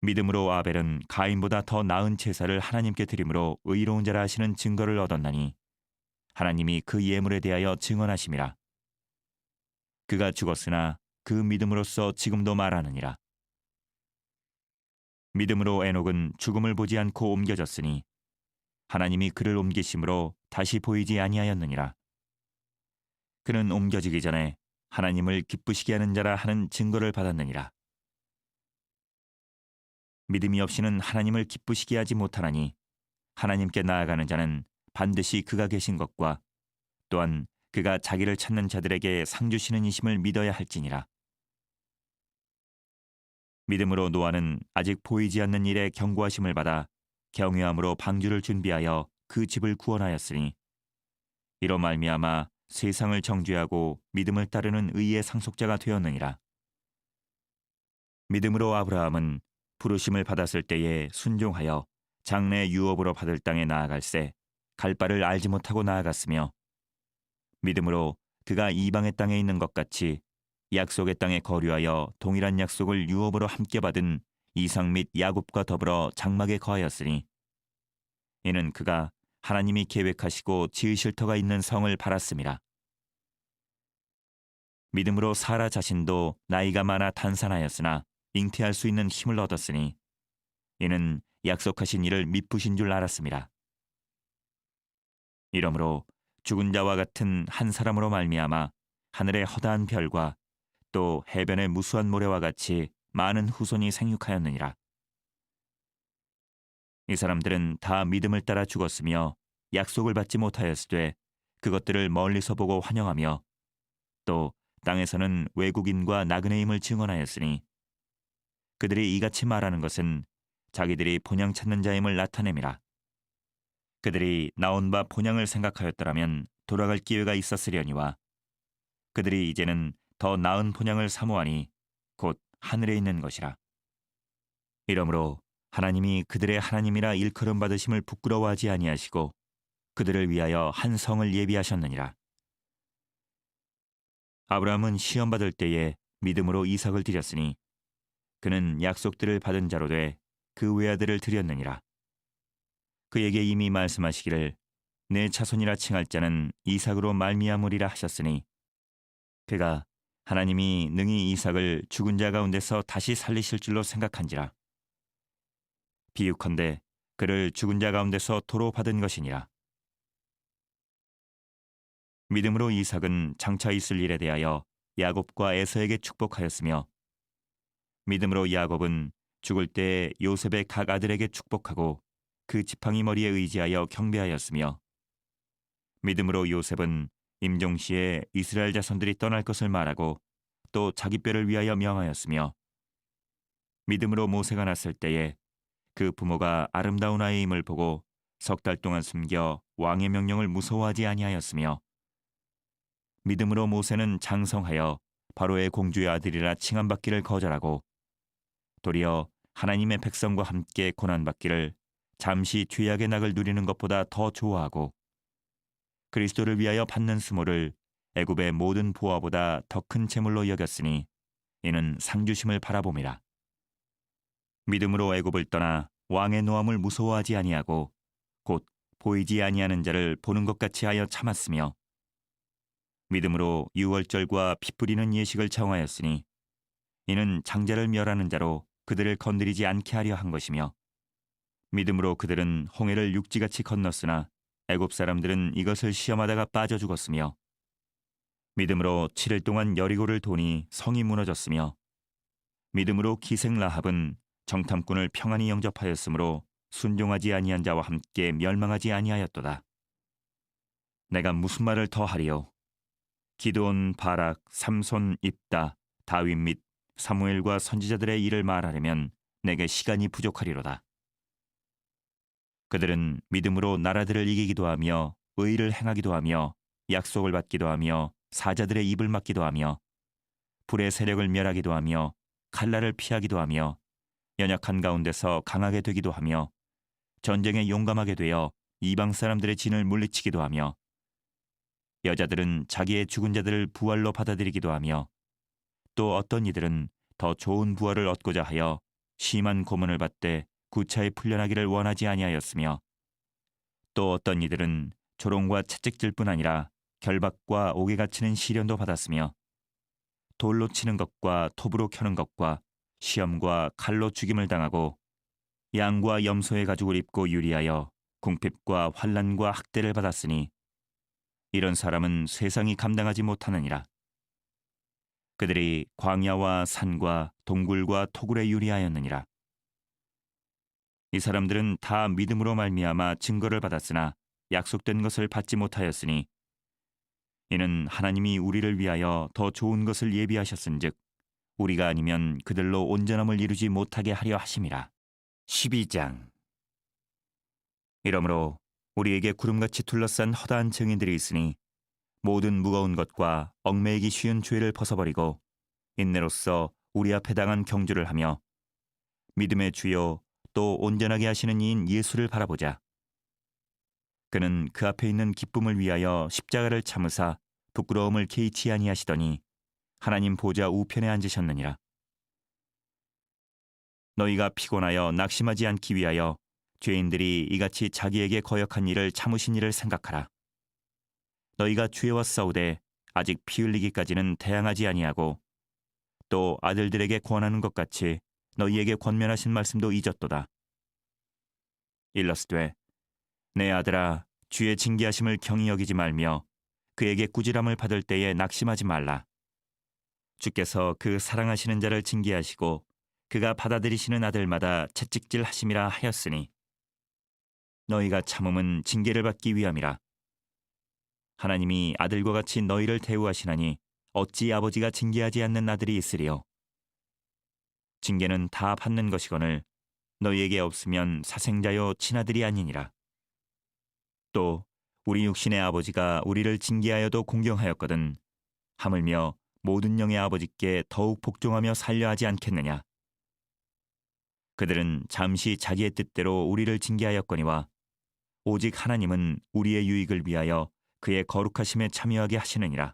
S1: 믿음으로 아벨은 가인보다 더 나은 제사를 하나님께 드림으로 의로운 자라 하시는 증거를 얻었나니 하나님이 그 예물에 대하여 증언하심이라. 그가 죽었으나 그 믿음으로써 지금도 말하느니라. 믿음으로 에녹은 죽음을 보지 않고 옮겨졌으니 하나님이 그를 옮기심으로 다시 보이지 아니하였느니라. 그는 옮겨지기 전에 하나님을 기쁘시게 하는 자라 하는 증거를 받았느니라. 믿음이 없이는 하나님을 기쁘시게 하지 못하나니 하나님께 나아가는 자는 반드시 그가 계신 것과 또한 그가 자기를 찾는 자들에게 상 주시는 이심을 믿어야 할지니라. 믿음으로 노아는 아직 보이지 않는 일에 경고하심을 받아 경외함으로 방주를 준비하여 그 집을 구원하였으니 이로 말미암아 세상을 정죄하고 믿음을 따르는 의의 상속자가 되었느니라. 믿음으로 아브라함은 부르심을 받았을 때에 순종하여 장래 유업으로 받을 땅에 나아갈새 갈 바를 알지 못하고 나아갔으며 믿음으로 그가 이방의 땅에 있는 것 같이 약속의 땅에 거류하여 동일한 약속을 유업으로 함께 받은 이삭 및 야곱과 더불어 장막에 거하였으니 이는 그가 하나님이 계획하시고 지으실 터가 있는 성을 바랐음이라. 믿음으로 사라 자신도 나이가 많아 단산하였으나 잉태할 수 있는 힘을 얻었으니 이는 약속하신 이를 미쁘신 줄 알았음이라. 이러므로 죽은 자와 같은 한 사람으로 말미암아 하늘의 허다한 별과 또 해변의 무수한 모래와 같이 많은 후손이 생육하였느니라. 이 사람들은 다 믿음을 따라 죽었으며 약속을 받지 못하였으되 그것들을 멀리서 보고 환영하며 또 땅에서는 외국인과 나그네임을 증언하였으니 그들이 이같이 말하는 것은 자기들이 본향 찾는 자임을 나타냄이라. 그들이 나온 바 본향을 생각하였더라면 돌아갈 기회가 있었으려니와 그들이 이제는 더 나은 본향을 사모하니 곧 하늘에 있는 것이라. 이러므로 하나님이 그들의 하나님이라 일컬음 받으심을 부끄러워하지 아니하시고 그들을 위하여 한 성을 예비하셨느니라. 아브라함은 시험 받을 때에 믿음으로 이삭을 드렸으니 그는 약속들을 받은 자로 돼 그 외아들을 드렸느니라. 그에게 이미 말씀하시기를 내 자손이라 칭할 자는 이삭으로 말미암으리라 하셨으니 그가 하나님이 능히 이삭을 죽은 자 가운데서 다시 살리실 줄로 생각한지라. 비유컨대 그를 죽은 자 가운데서 도로 받은 것이니라. 믿음으로 이삭은 장차 있을 일에 대하여 야곱과 에서에게 축복하였으며 믿음으로 야곱은 죽을 때 요셉의 각 아들에게 축복하고 그 지팡이 머리에 의지하여 경배하였으며 믿음으로 요셉은 임종시에 이스라엘 자손들이 떠날 것을 말하고 또 자기 뼈를 위하여 명하였으며 믿음으로 모세가 났을 때에 그 부모가 아름다운 아이임을 보고 석 달 동안 숨겨 왕의 명령을 무서워하지 아니하였으며 믿음으로 모세는 장성하여 바로의 공주의 아들이라 칭함받기를 거절하고 도리어 하나님의 백성과 함께 고난받기를 잠시 죄악의 낙을 누리는 것보다 더 좋아하고 그리스도를 위하여 받는 수모를 애굽의 모든 보화보다 더 큰 재물로 여겼으니 이는 상주심을 바라봄이라. 믿음으로 애굽을 떠나 왕의 노함을 무서워하지 아니하고 곧 보이지 아니하는 자를 보는 것 같이 하여 참았으며 믿음으로 유월절과 피 뿌리는 예식을 정하였으니 이는 장자를 멸하는 자로 그들을 건드리지 않게 하려 한 것이며 믿음으로 그들은 홍해를 육지같이 건넜으나 애굽 사람들은 이것을 시험하다가 빠져 죽었으며 믿음으로 7일 동안 여리고를 도니 성이 무너졌으며 믿음으로 기생 라합은 정탐꾼을 평안히 영접하였으므로 순종하지 아니한 자와 함께 멸망하지 아니하였도다. 내가 무슨 말을 더 하리요? 기드온, 바락, 삼손, 입다, 다윗 및 사무엘과 선지자들의 일을 말하려면 내게 시간이 부족하리로다. 그들은 믿음으로 나라들을 이기기도 하며 의를 행하기도 하며 약속을 받기도 하며 사자들의 입을 막기도 하며 불의 세력을 멸하기도 하며 칼날을 피하기도 하며 연약한 가운데서 강하게 되기도 하며 전쟁에 용감하게 되어 이방 사람들의 진을 물리치기도 하며 여자들은 자기의 죽은 자들을 부활로 받아들이기도 하며 또 어떤 이들은 더 좋은 부활을 얻고자 하여 심한 고문을 받되 구차히 풀려나기를 원하지 아니하였으며 또 어떤 이들은 조롱과 채찍질뿐 아니라 결박과 옥에 갇히는 시련도 받았으며 돌로 치는 것과 톱으로 켜는 것과 시험과 칼로 죽임을 당하고 양과 염소의 가죽을 입고 유리하여 궁핍과 환난과 학대를 받았으니 이런 사람은 세상이 감당하지 못하느니라. 그들이 광야와 산과 동굴과 토굴에 유리하였느니라. 이 사람들은 다 믿음으로 말미암아 증거를 받았으나 약속된 것을 받지 못하였으니 이는 하나님이 우리를 위하여 더 좋은 것을 예비하셨은즉 우리가 아니면 그들로 온전함을 이루지 못하게 하려 하심이라. 12장. 이러므로 우리에게 구름같이 둘러싼 허다한 증인들이 있으니 모든 무거운 것과 얽매이기 쉬운 죄를 벗어버리고 인내로써 우리 앞에 당한 경주를 하며 믿음의 주요 또 온전하게 하시는 이인 예수를 바라보자. 그는 그 앞에 있는 기쁨을 위하여 십자가를 참으사 부끄러움을 개의치 아니하시더니 하나님 보좌 우편에 앉으셨느니라. 너희가 피곤하여 낙심하지 않기 위하여 죄인들이 이같이 자기에게 거역한 일을 참으신 일을 생각하라. 너희가 죄와 싸우되 아직 피 흘리기까지는 대항하지 아니하고 또 아들들에게 권하는 것 같이 너희에게 권면하신 말씀도 잊었도다. 일러스되 내 아들아 주의 징계하심을 경히 여기지 말며 그에게 꾸지람을 받을 때에 낙심하지 말라. 주께서 그 사랑하시는 자를 징계하시고 그가 받아들이시는 아들마다 채찍질 하심이라 하였으니 너희가 참음은 징계를 받기 위함이라. 하나님이 아들과 같이 너희를 대우하시나니 어찌 아버지가 징계하지 않는 아들이 있으리요. 징계는 다 받는 것이거늘 너희에게 없으면 사생자요 친아들이 아니니라. 또 우리 육신의 아버지가 우리를 징계하여도 공경하였거든 하물며 모든 영의 아버지께 더욱 복종하며 살려 하지 않겠느냐. 그들은 잠시 자기의 뜻대로 우리를 징계하였거니와 오직 하나님은 우리의 유익을 위하여 그의 거룩하심에 참여하게 하시느니라.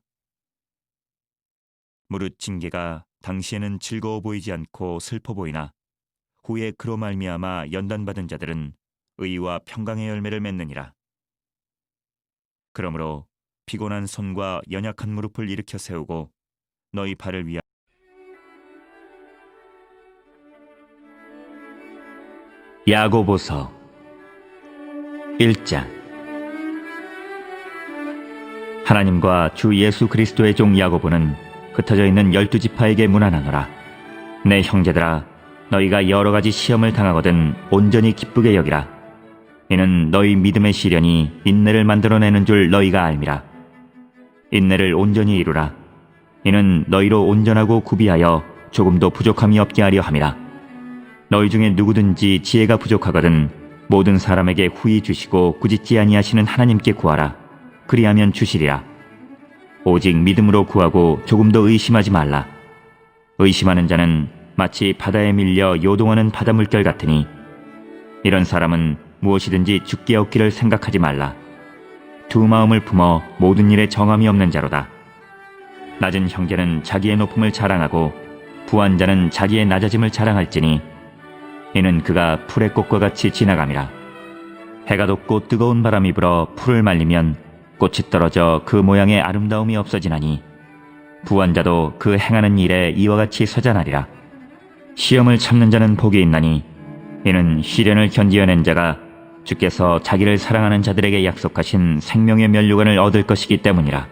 S1: 무릇 징계가 당시에는 즐거워 보이지 않고 슬퍼 보이나 후에 그로 말미암아 연단받은 자들은 의와 평강의 열매를 맺느니라. 그러므로 피곤한 손과 연약한 무릎을 일으켜 세우고 너희 발을 위하여 야고보서 1장. 하나님과 주 예수 그리스도의 종 야고보는 흩어져 있는 12지파에게 문안하노라. 내 형제들아, 너희가 여러 가지 시험을 당하거든 온전히 기쁘게 여기라. 이는 너희 믿음의 시련이 인내를 만들어내는 줄 너희가 알미라. 인내를 온전히 이루라. 이는 너희로 온전하고 구비하여 조금도 부족함이 없게 하려 함이라. 너희 중에 누구든지 지혜가 부족하거든 모든 사람에게 후히 주시고 꾸짖지 아니하시는 하나님께 구하라. 그리하면 주시리라. 오직 믿음으로 구하고 조금도 의심하지 말라. 의심하는 자는 마치 바다에 밀려 요동하는 바다 물결 같으니 이런 사람은 무엇이든지 죽게 얻기를 생각하지 말라. 두 마음을 품어 모든 일에 정함이 없는 자로다. 낮은 형제는 자기의 높음을 자랑하고 부한 자는 자기의 낮아짐을 자랑할지니 이는 그가 풀의 꽃과 같이 지나감이라. 해가 돋고 뜨거운 바람이 불어 풀을 말리면 꽃이 떨어져 그 모양의 아름다움이 없어지나니 부한 자도 그 행하는 일에 이와 같이 서자나리라. 시험을 참는 자는 복이 있나니 이는 시련을 견디어낸 자가 주께서 자기를 사랑하는 자들에게 약속하신 생명의 면류관을 얻을 것이기 때문이라.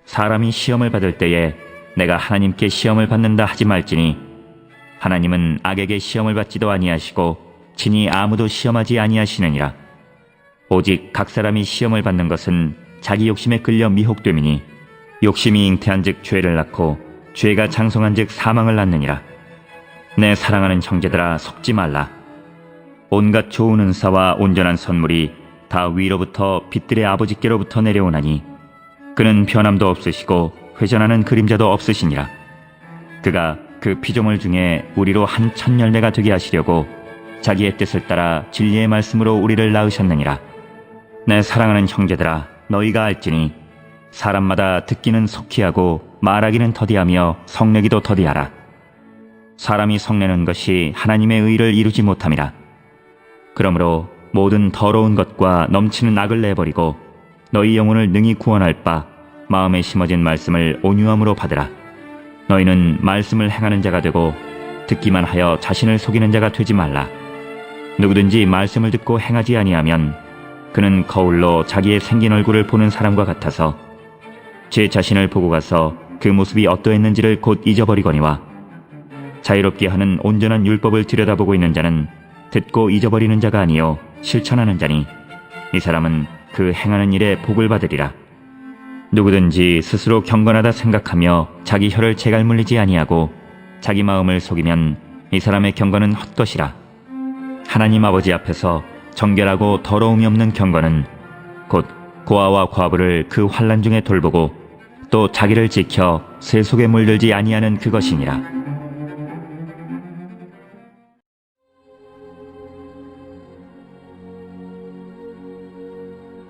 S1: 사람이 시험을 받을 때에 내가 하나님께 시험을 받는다 하지 말지니 하나님은 악에게 시험을 받지도 아니하시고 친히 아무도 시험하지 아니하시느니라. 오직 각 사람이 시험을 받는 것은 자기 욕심에 끌려 미혹됨이니 욕심이 잉태한즉 죄를 낳고 죄가 장성한즉 사망을 낳느니라. 내 사랑하는 형제들아, 속지 말라. 온갖 좋은 은사와 온전한 선물이 다 위로부터 빛들의 아버지께로부터 내려오나니 그는 변함도 없으시고 회전하는 그림자도 없으시니라. 그가 그 피조물 중에 우리로 한 천열매가 되게 하시려고 자기의 뜻을 따라 진리의 말씀으로 우리를 낳으셨느니라. 내 사랑하는 형제들아, 너희가 알지니 사람마다 듣기는 속히 하고 말하기는 더디하며 성내기도 더디하라. 사람이 성내는 것이 하나님의 의를 이루지 못함이라. 그러므로 모든 더러운 것과 넘치는 악을 내버리고 너희 영혼을 능히 구원할 바 마음에 심어진 말씀을 온유함으로 받으라. 너희는 말씀을 행하는 자가 되고 듣기만 하여 자신을 속이는 자가 되지 말라. 누구든지 말씀을 듣고 행하지 아니하면 그는 거울로 자기의 생긴 얼굴을 보는 사람과 같아서 제 자신을 보고 가서 그 모습이 어떠했는지를 곧 잊어버리거니와, 자유롭게 하는 온전한 율법을 들여다보고 있는 자는 듣고 잊어버리는 자가 아니요 실천하는 자니 이 사람은 그 행하는 일에 복을 받으리라. 누구든지 스스로 경건하다 생각하며 자기 혀를 재갈 물리지 아니하고 자기 마음을 속이면 이 사람의 경건은 헛것이라. 하나님 아버지 앞에서 정결하고 더러움이 없는 경건은 곧 고아와 과부를 그 환난 중에 돌보고 또 자기를 지켜 세속에 물들지 아니하는 그것이니라.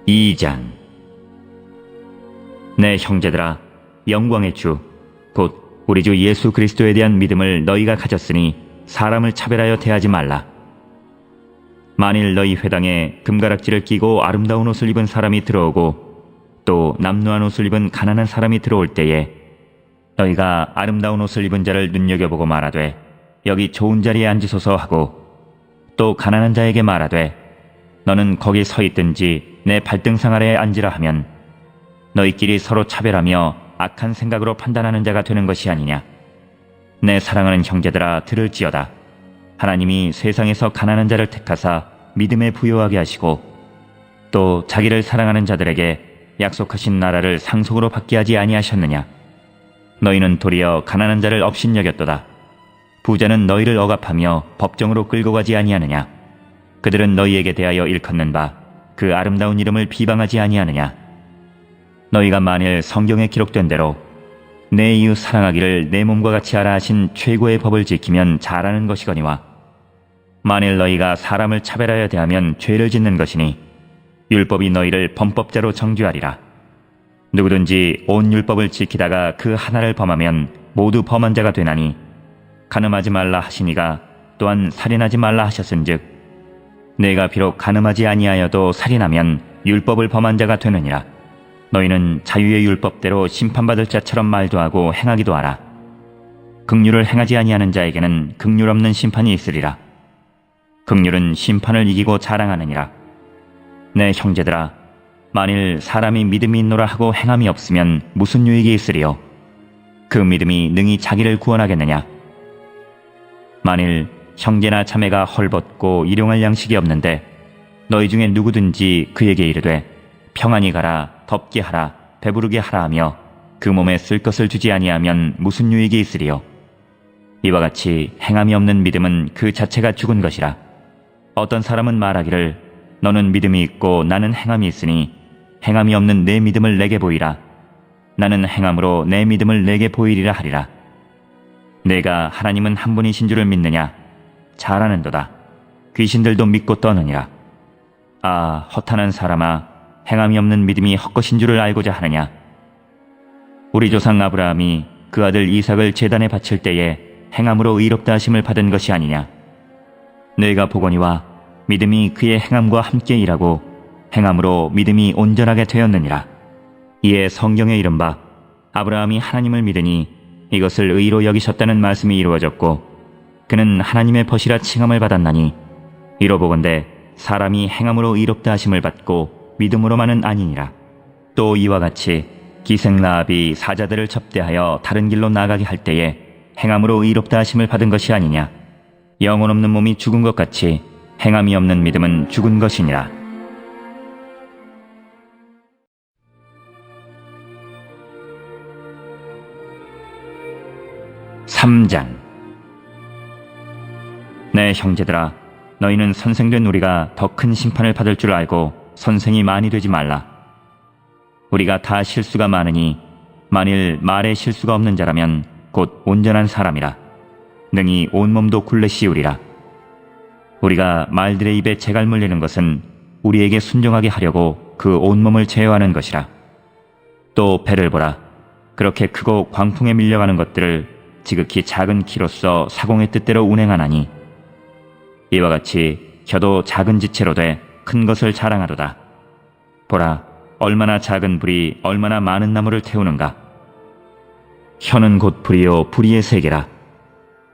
S1: 2장. 내 형제들아, 영광의 주 곧 우리 주 예수 그리스도에 대한 믿음을 너희가 가졌으니 사람을 차별하여 대하지 말라. 만일 너희 회당에 금가락지를 끼고 아름다운 옷을 입은 사람이 들어오고 또 남루한 옷을 입은 가난한 사람이 들어올 때에 너희가 아름다운 옷을 입은 자를 눈여겨보고 말하되 여기 좋은 자리에 앉으소서 하고, 또 가난한 자에게 말하되 너는 거기 서 있든지 내 발등상 아래에 앉으라 하면 너희끼리 서로 차별하며 악한 생각으로 판단하는 자가 되는 것이 아니냐. 내 사랑하는 형제들아, 들을지어다. 하나님이 세상에서 가난한 자를 택하사 믿음에 부요하게 하시고 또 자기를 사랑하는 자들에게 약속하신 나라를 상속으로 받게 하지 아니하셨느냐. 너희는 도리어 가난한 자를 업신여겼도다. 부자는 너희를 억압하며 법정으로 끌고 가지 아니하느냐. 그들은 너희에게 대하여 일컫는 바 그 아름다운 이름을 비방하지 아니하느냐. 너희가 만일 성경에 기록된 대로 내 이웃 사랑하기를 내 몸과 같이 하라 하신 최고의 법을 지키면 잘하는 것이거니와, 만일 너희가 사람을 차별하여 대하면 죄를 짓는 것이니 율법이 너희를 범법자로 정죄하리라. 누구든지 온 율법을 지키다가 그 하나를 범하면 모두 범한 자가 되나니, 간음하지 말라 하시니가 또한 살인하지 말라 하셨은즉 내가 비록 간음하지 아니하여도 살인하면 율법을 범한 자가 되느니라. 너희는 자유의 율법대로 심판받을 자처럼 말도 하고 행하기도 하라. 긍휼을 행하지 아니하는 자에게는 긍휼 없는 심판이 있으리라. 긍휼은 심판을 이기고 자랑하느니라. 내 형제들아, 만일 사람이 믿음이 있노라 하고 행함이 없으면 무슨 유익이 있으리요? 그 믿음이 능히 자기를 구원하겠느냐? 만일 형제나 자매가 헐벗고 일용할 양식이 없는데 너희 중에 누구든지 그에게 이르되 평안히 가라, 덥게 하라, 배부르게 하라 하며 그 몸에 쓸 것을 주지 아니하면 무슨 유익이 있으리요? 이와 같이 행함이 없는 믿음은 그 자체가 죽은 것이라. 어떤 사람은 말하기를 너는 믿음이 있고 나는 행함이 있으니 행함이 없는 내 믿음을 내게 보이라. 나는 행함으로 내 믿음을 내게 보이리라 하리라. 내가 하나님은 한 분이신 줄을 믿느냐? 잘하는도다. 귀신들도 믿고 떠느니라. 아, 허탄한 사람아, 행함이 없는 믿음이 헛것인 줄을 알고자 하느냐? 우리 조상 아브라함이 그 아들 이삭을 제단에 바칠 때에 행함으로 의롭다 하심을 받은 것이 아니냐? 내가 보거니와 믿음이 그의 행함과 함께 일하고 행함으로 믿음이 온전하게 되었느니라. 이에 성경에 이른바 아브라함이 하나님을 믿으니 이것을 의로 여기셨다는 말씀이 이루어졌고, 그는 하나님의 벗이라 칭함을 받았나니 이로보건대 사람이 행함으로 의롭다 하심을 받고 믿음으로만은 아니니라. 또 이와 같이 기생라합이 사자들을 접대하여 다른 길로 나가게 할 때에 행함으로 의롭다 하심을 받은 것이 아니냐. 영혼 없는 몸이 죽은 것 같이 행함이 없는 믿음은 죽은 것이니라. 3장. 내 형제들아, 너희는 선생된 우리가 더 큰 심판을 받을 줄 알고 선생이 많이 되지 말라. 우리가 다 실수가 많으니 만일 말에 실수가 없는 자라면 곧 온전한 사람이라. 능히 온몸도 굴레씌우리라. 우리가 말들의 입에 재갈 물리는 것은 우리에게 순종하게 하려고 그 온몸을 제어하는 것이라. 또 배를 보라. 그렇게 크고 광풍에 밀려가는 것들을 지극히 작은 키로서 사공의 뜻대로 운행하나니 이와 같이 혀도 작은 지체로 돼 큰 것을 자랑하도다. 보라, 얼마나 작은 불이 얼마나 많은 나무를 태우는가. 혀는 곧 불이요 불의의 세계라.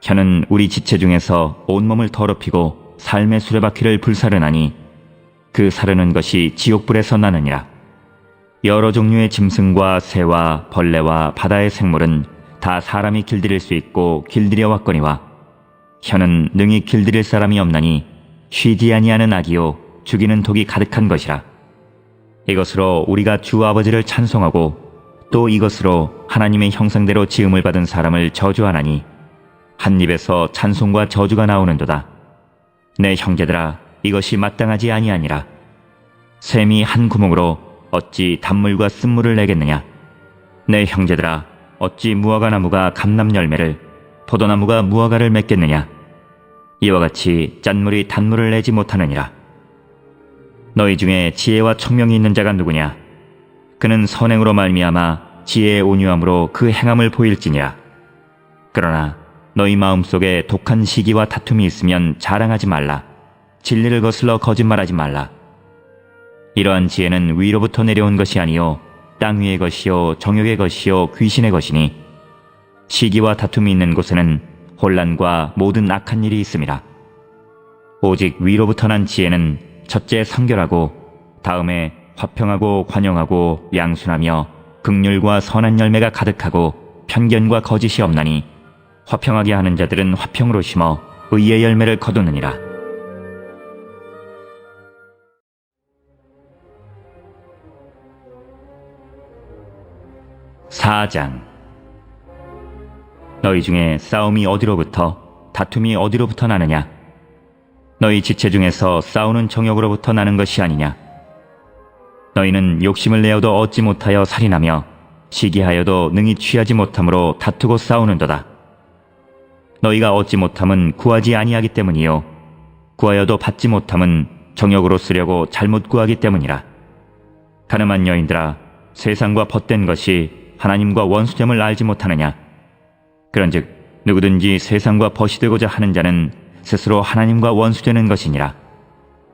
S1: 혀는 우리 지체 중에서 온몸을 더럽히고 삶의 수레바퀴를 불사르나니 그 사르는 것이 지옥불에서 나느니라. 여러 종류의 짐승과 새와 벌레와 바다의 생물은 다 사람이 길들일 수 있고 길들여 왔거니와 혀는 능히 길들일 사람이 없나니 쉬지 아니하는 악이요 죽이는 독이 가득한 것이라. 이것으로 우리가 주 아버지를 찬송하고 또 이것으로 하나님의 형상대로 지음을 받은 사람을 저주하나니 한 입에서 찬송과 저주가 나오는도다. 내 형제들아, 이것이 마땅하지 아니하니라. 샘이 한 구멍으로 어찌 단물과 쓴물을 내겠느냐. 내 형제들아, 어찌 무화과 나무가 감람 열매를, 포도나무가 무화과를 맺겠느냐. 이와 같이 짠물이 단물을 내지 못하느니라. 너희 중에 지혜와 총명이 있는 자가 누구냐. 그는 선행으로 말미암아 지혜의 온유함으로 그 행함을 보일지니라. 그러나 너희 마음속에 독한 시기와 다툼이 있으면 자랑하지 말라. 진리를 거슬러 거짓말하지 말라. 이러한 지혜는 위로부터 내려온 것이 아니요 땅 위의 것이요 정욕의 것이요 귀신의 것이니 시기와 다툼이 있는 곳에는 혼란과 모든 악한 일이 있음이라. 오직 위로부터 난 지혜는 첫째 성결하고 다음에 화평하고 관용하고 양순하며 긍휼과 선한 열매가 가득하고 편견과 거짓이 없나니 화평하게 하는 자들은 화평으로 심어 의의 열매를 거두느니라. 사장. 너희 중에 싸움이 어디로부터 다툼이 어디로부터 나느냐. 너희 지체 중에서 싸우는 정욕으로부터 나는 것이 아니냐. 너희는 욕심을 내어도 얻지 못하여 살인하며 시기하여도 능히 취하지 못함으로 다투고 싸우는도다. 너희가 얻지 못함은 구하지 아니하기 때문이요 구하여도 받지 못함은 정욕으로 쓰려고 잘못 구하기 때문이라. 가늠한 여인들아, 세상과 벗된 것이 하나님과 원수됨을 알지 못하느냐. 그런즉 누구든지 세상과 벗이 되고자 하는 자는 스스로 하나님과 원수되는 것이니라.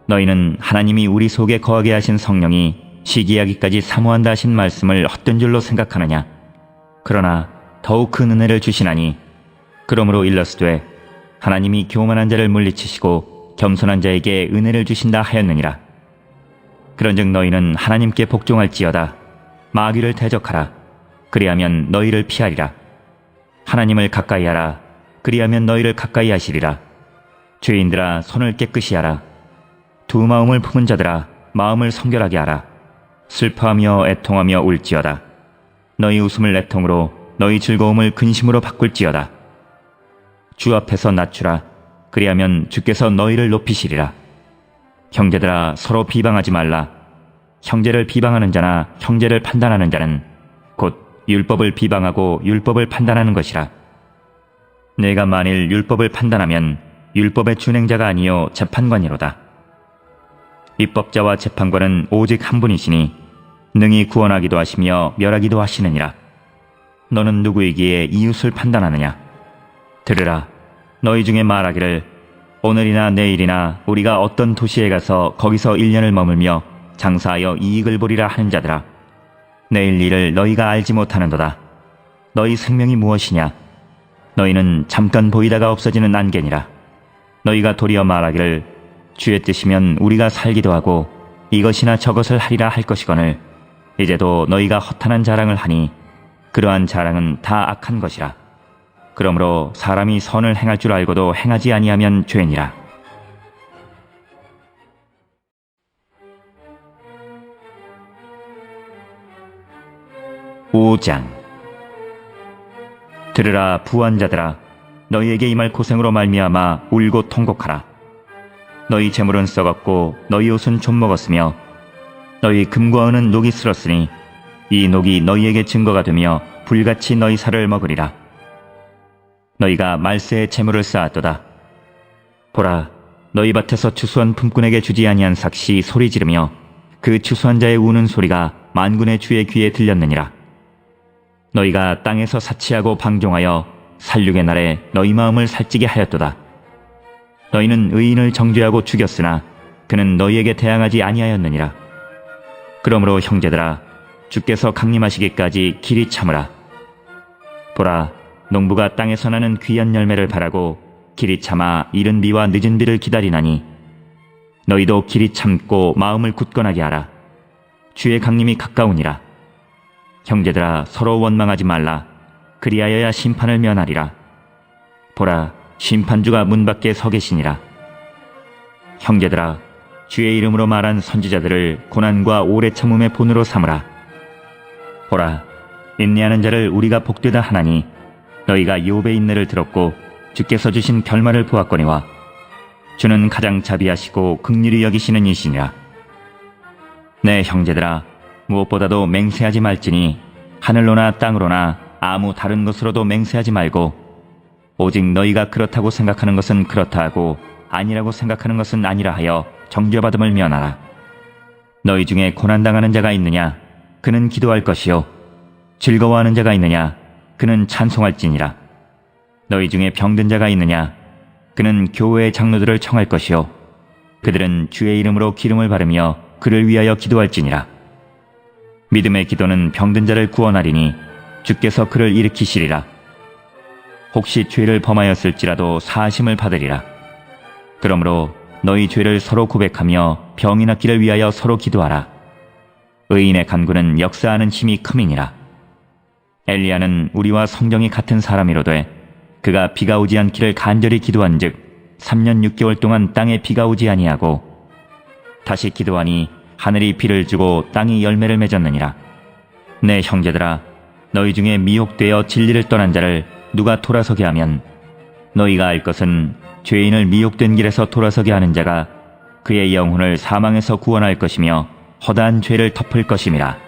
S1: 너희는 하나님이 우리 속에 거하게 하신 성령이 시기하기까지 사모한다 하신 말씀을 헛된 줄로 생각하느냐. 그러나 더욱 큰 은혜를 주시나니 그러므로 일러스되 하나님이 교만한 자를 물리치시고 겸손한 자에게 은혜를 주신다 하였느니라. 그런즉 너희는 하나님께 복종할지어다. 마귀를 대적하라. 그리하면 너희를 피하리라. 하나님을 가까이 하라. 그리하면 너희를 가까이 하시리라. 죄인들아, 손을 깨끗이 하라. 두 마음을 품은 자들아, 마음을 성결하게 하라. 슬퍼하며 애통하며 울지어다. 너희 웃음을 애통으로 너희 즐거움을 근심으로 바꿀지어다. 주 앞에서 낮추라. 그리하면 주께서 너희를 높이시리라. 형제들아, 서로 비방하지 말라. 형제를 비방하는 자나 형제를 판단하는 자는 곧 율법을 비방하고 율법을 판단하는 것이라. 내가 만일 율법을 판단하면 율법의 준행자가 아니요 재판관이로다. 입법자와 재판관은 오직 한 분이시니 능히 구원하기도 하시며 멸하기도 하시느니라. 너는 누구이기에 이웃을 판단하느냐. 들으라. 너희 중에 말하기를 오늘이나 내일이나 우리가 어떤 도시에 가서 거기서 1년을 머물며 장사하여 이익을 보리라 하는 자들아, 내일 일을 너희가 알지 못하는도다. 너희 생명이 무엇이냐. 너희는 잠깐 보이다가 없어지는 안개니라. 너희가 도리어 말하기를 주의 뜻이면 우리가 살기도 하고 이것이나 저것을 하리라 할 것이거늘 이제도 너희가 허탄한 자랑을 하니 그러한 자랑은 다 악한 것이라. 그러므로 사람이 선을 행할 줄 알고도 행하지 아니하면 죄니라. 오장. 들으라 부한 자들아, 너희에게 임할 고생으로 말미암아 울고 통곡하라. 너희 재물은 썩었고 너희 옷은 좀 먹었으며 너희 금과 은은 녹이 슬었으니 이 녹이 너희에게 증거가 되며 불같이 너희 살을 먹으리라. 너희가 말세에 재물을 쌓았도다. 보라, 너희 밭에서 추수한 품꾼에게 주지 아니한 삭시 소리 지르며 그 추수한 자의 우는 소리가 만군의 주의 귀에 들렸느니라. 너희가 땅에서 사치하고 방종하여 살육의 날에 너희 마음을 살찌게 하였도다. 너희는 의인을 정죄하고 죽였으나 그는 너희에게 대항하지 아니하였느니라. 그러므로 형제들아, 주께서 강림하시기까지 길이 참으라. 보라, 농부가 땅에서 나는 귀한 열매를 바라고 길이 참아 이른 비와 늦은 비를 기다리나니 너희도 길이 참고 마음을 굳건하게 하라. 주의 강림이 가까우니라. 형제들아, 서로 원망하지 말라. 그리하여야 심판을 면하리라. 보라, 심판주가 문 밖에 서 계시니라. 형제들아, 주의 이름으로 말한 선지자들을 고난과 오래 참음의 본으로 삼으라. 보라, 인내하는 자를 우리가 복되다 하나니 너희가 욥의 인내를 들었고 주께서 주신 결말을 보았거니와 주는 가장 자비하시고 긍휼히 여기시는 이시니라. 내 형제들아, 무엇보다도 맹세하지 말지니 하늘로나 땅으로나 아무 다른 것으로도 맹세하지 말고 오직 너희가 그렇다고 생각하는 것은 그렇다 하고 아니라고 생각하는 것은 아니라 하여 정죄받음을 면하라. 너희 중에 고난당하는 자가 있느냐? 그는 기도할 것이요. 즐거워하는 자가 있느냐? 그는 찬송할지니라. 너희 중에 병든 자가 있느냐? 그는 교회의 장로들을 청할 것이요. 그들은 주의 이름으로 기름을 바르며 그를 위하여 기도할지니라. 믿음의 기도는 병든 자를 구원하리니 주께서 그를 일으키시리라. 혹시 죄를 범하였을지라도 사하심을 받으리라. 그러므로 너희 죄를 서로 고백하며 병이 낫기를 위하여 서로 기도하라. 의인의 간구는 역사하는 힘이 큼이니라. 엘리야는 우리와 성정이 같은 사람이로되 그가 비가 오지 않기를 간절히 기도한즉 3년 6개월 동안 땅에 비가 오지 아니하고 다시 기도하니 하늘이 비를 주고 땅이 열매를 맺었느니라. 내 형제들아, 너희 중에 미혹되어 진리를 떠난 자를 누가 돌아서게 하면 너희가 알 것은 죄인을 미혹된 길에서 돌아서게 하는 자가 그의 영혼을 사망에서 구원할 것이며 허다한 죄를 덮을 것임이라.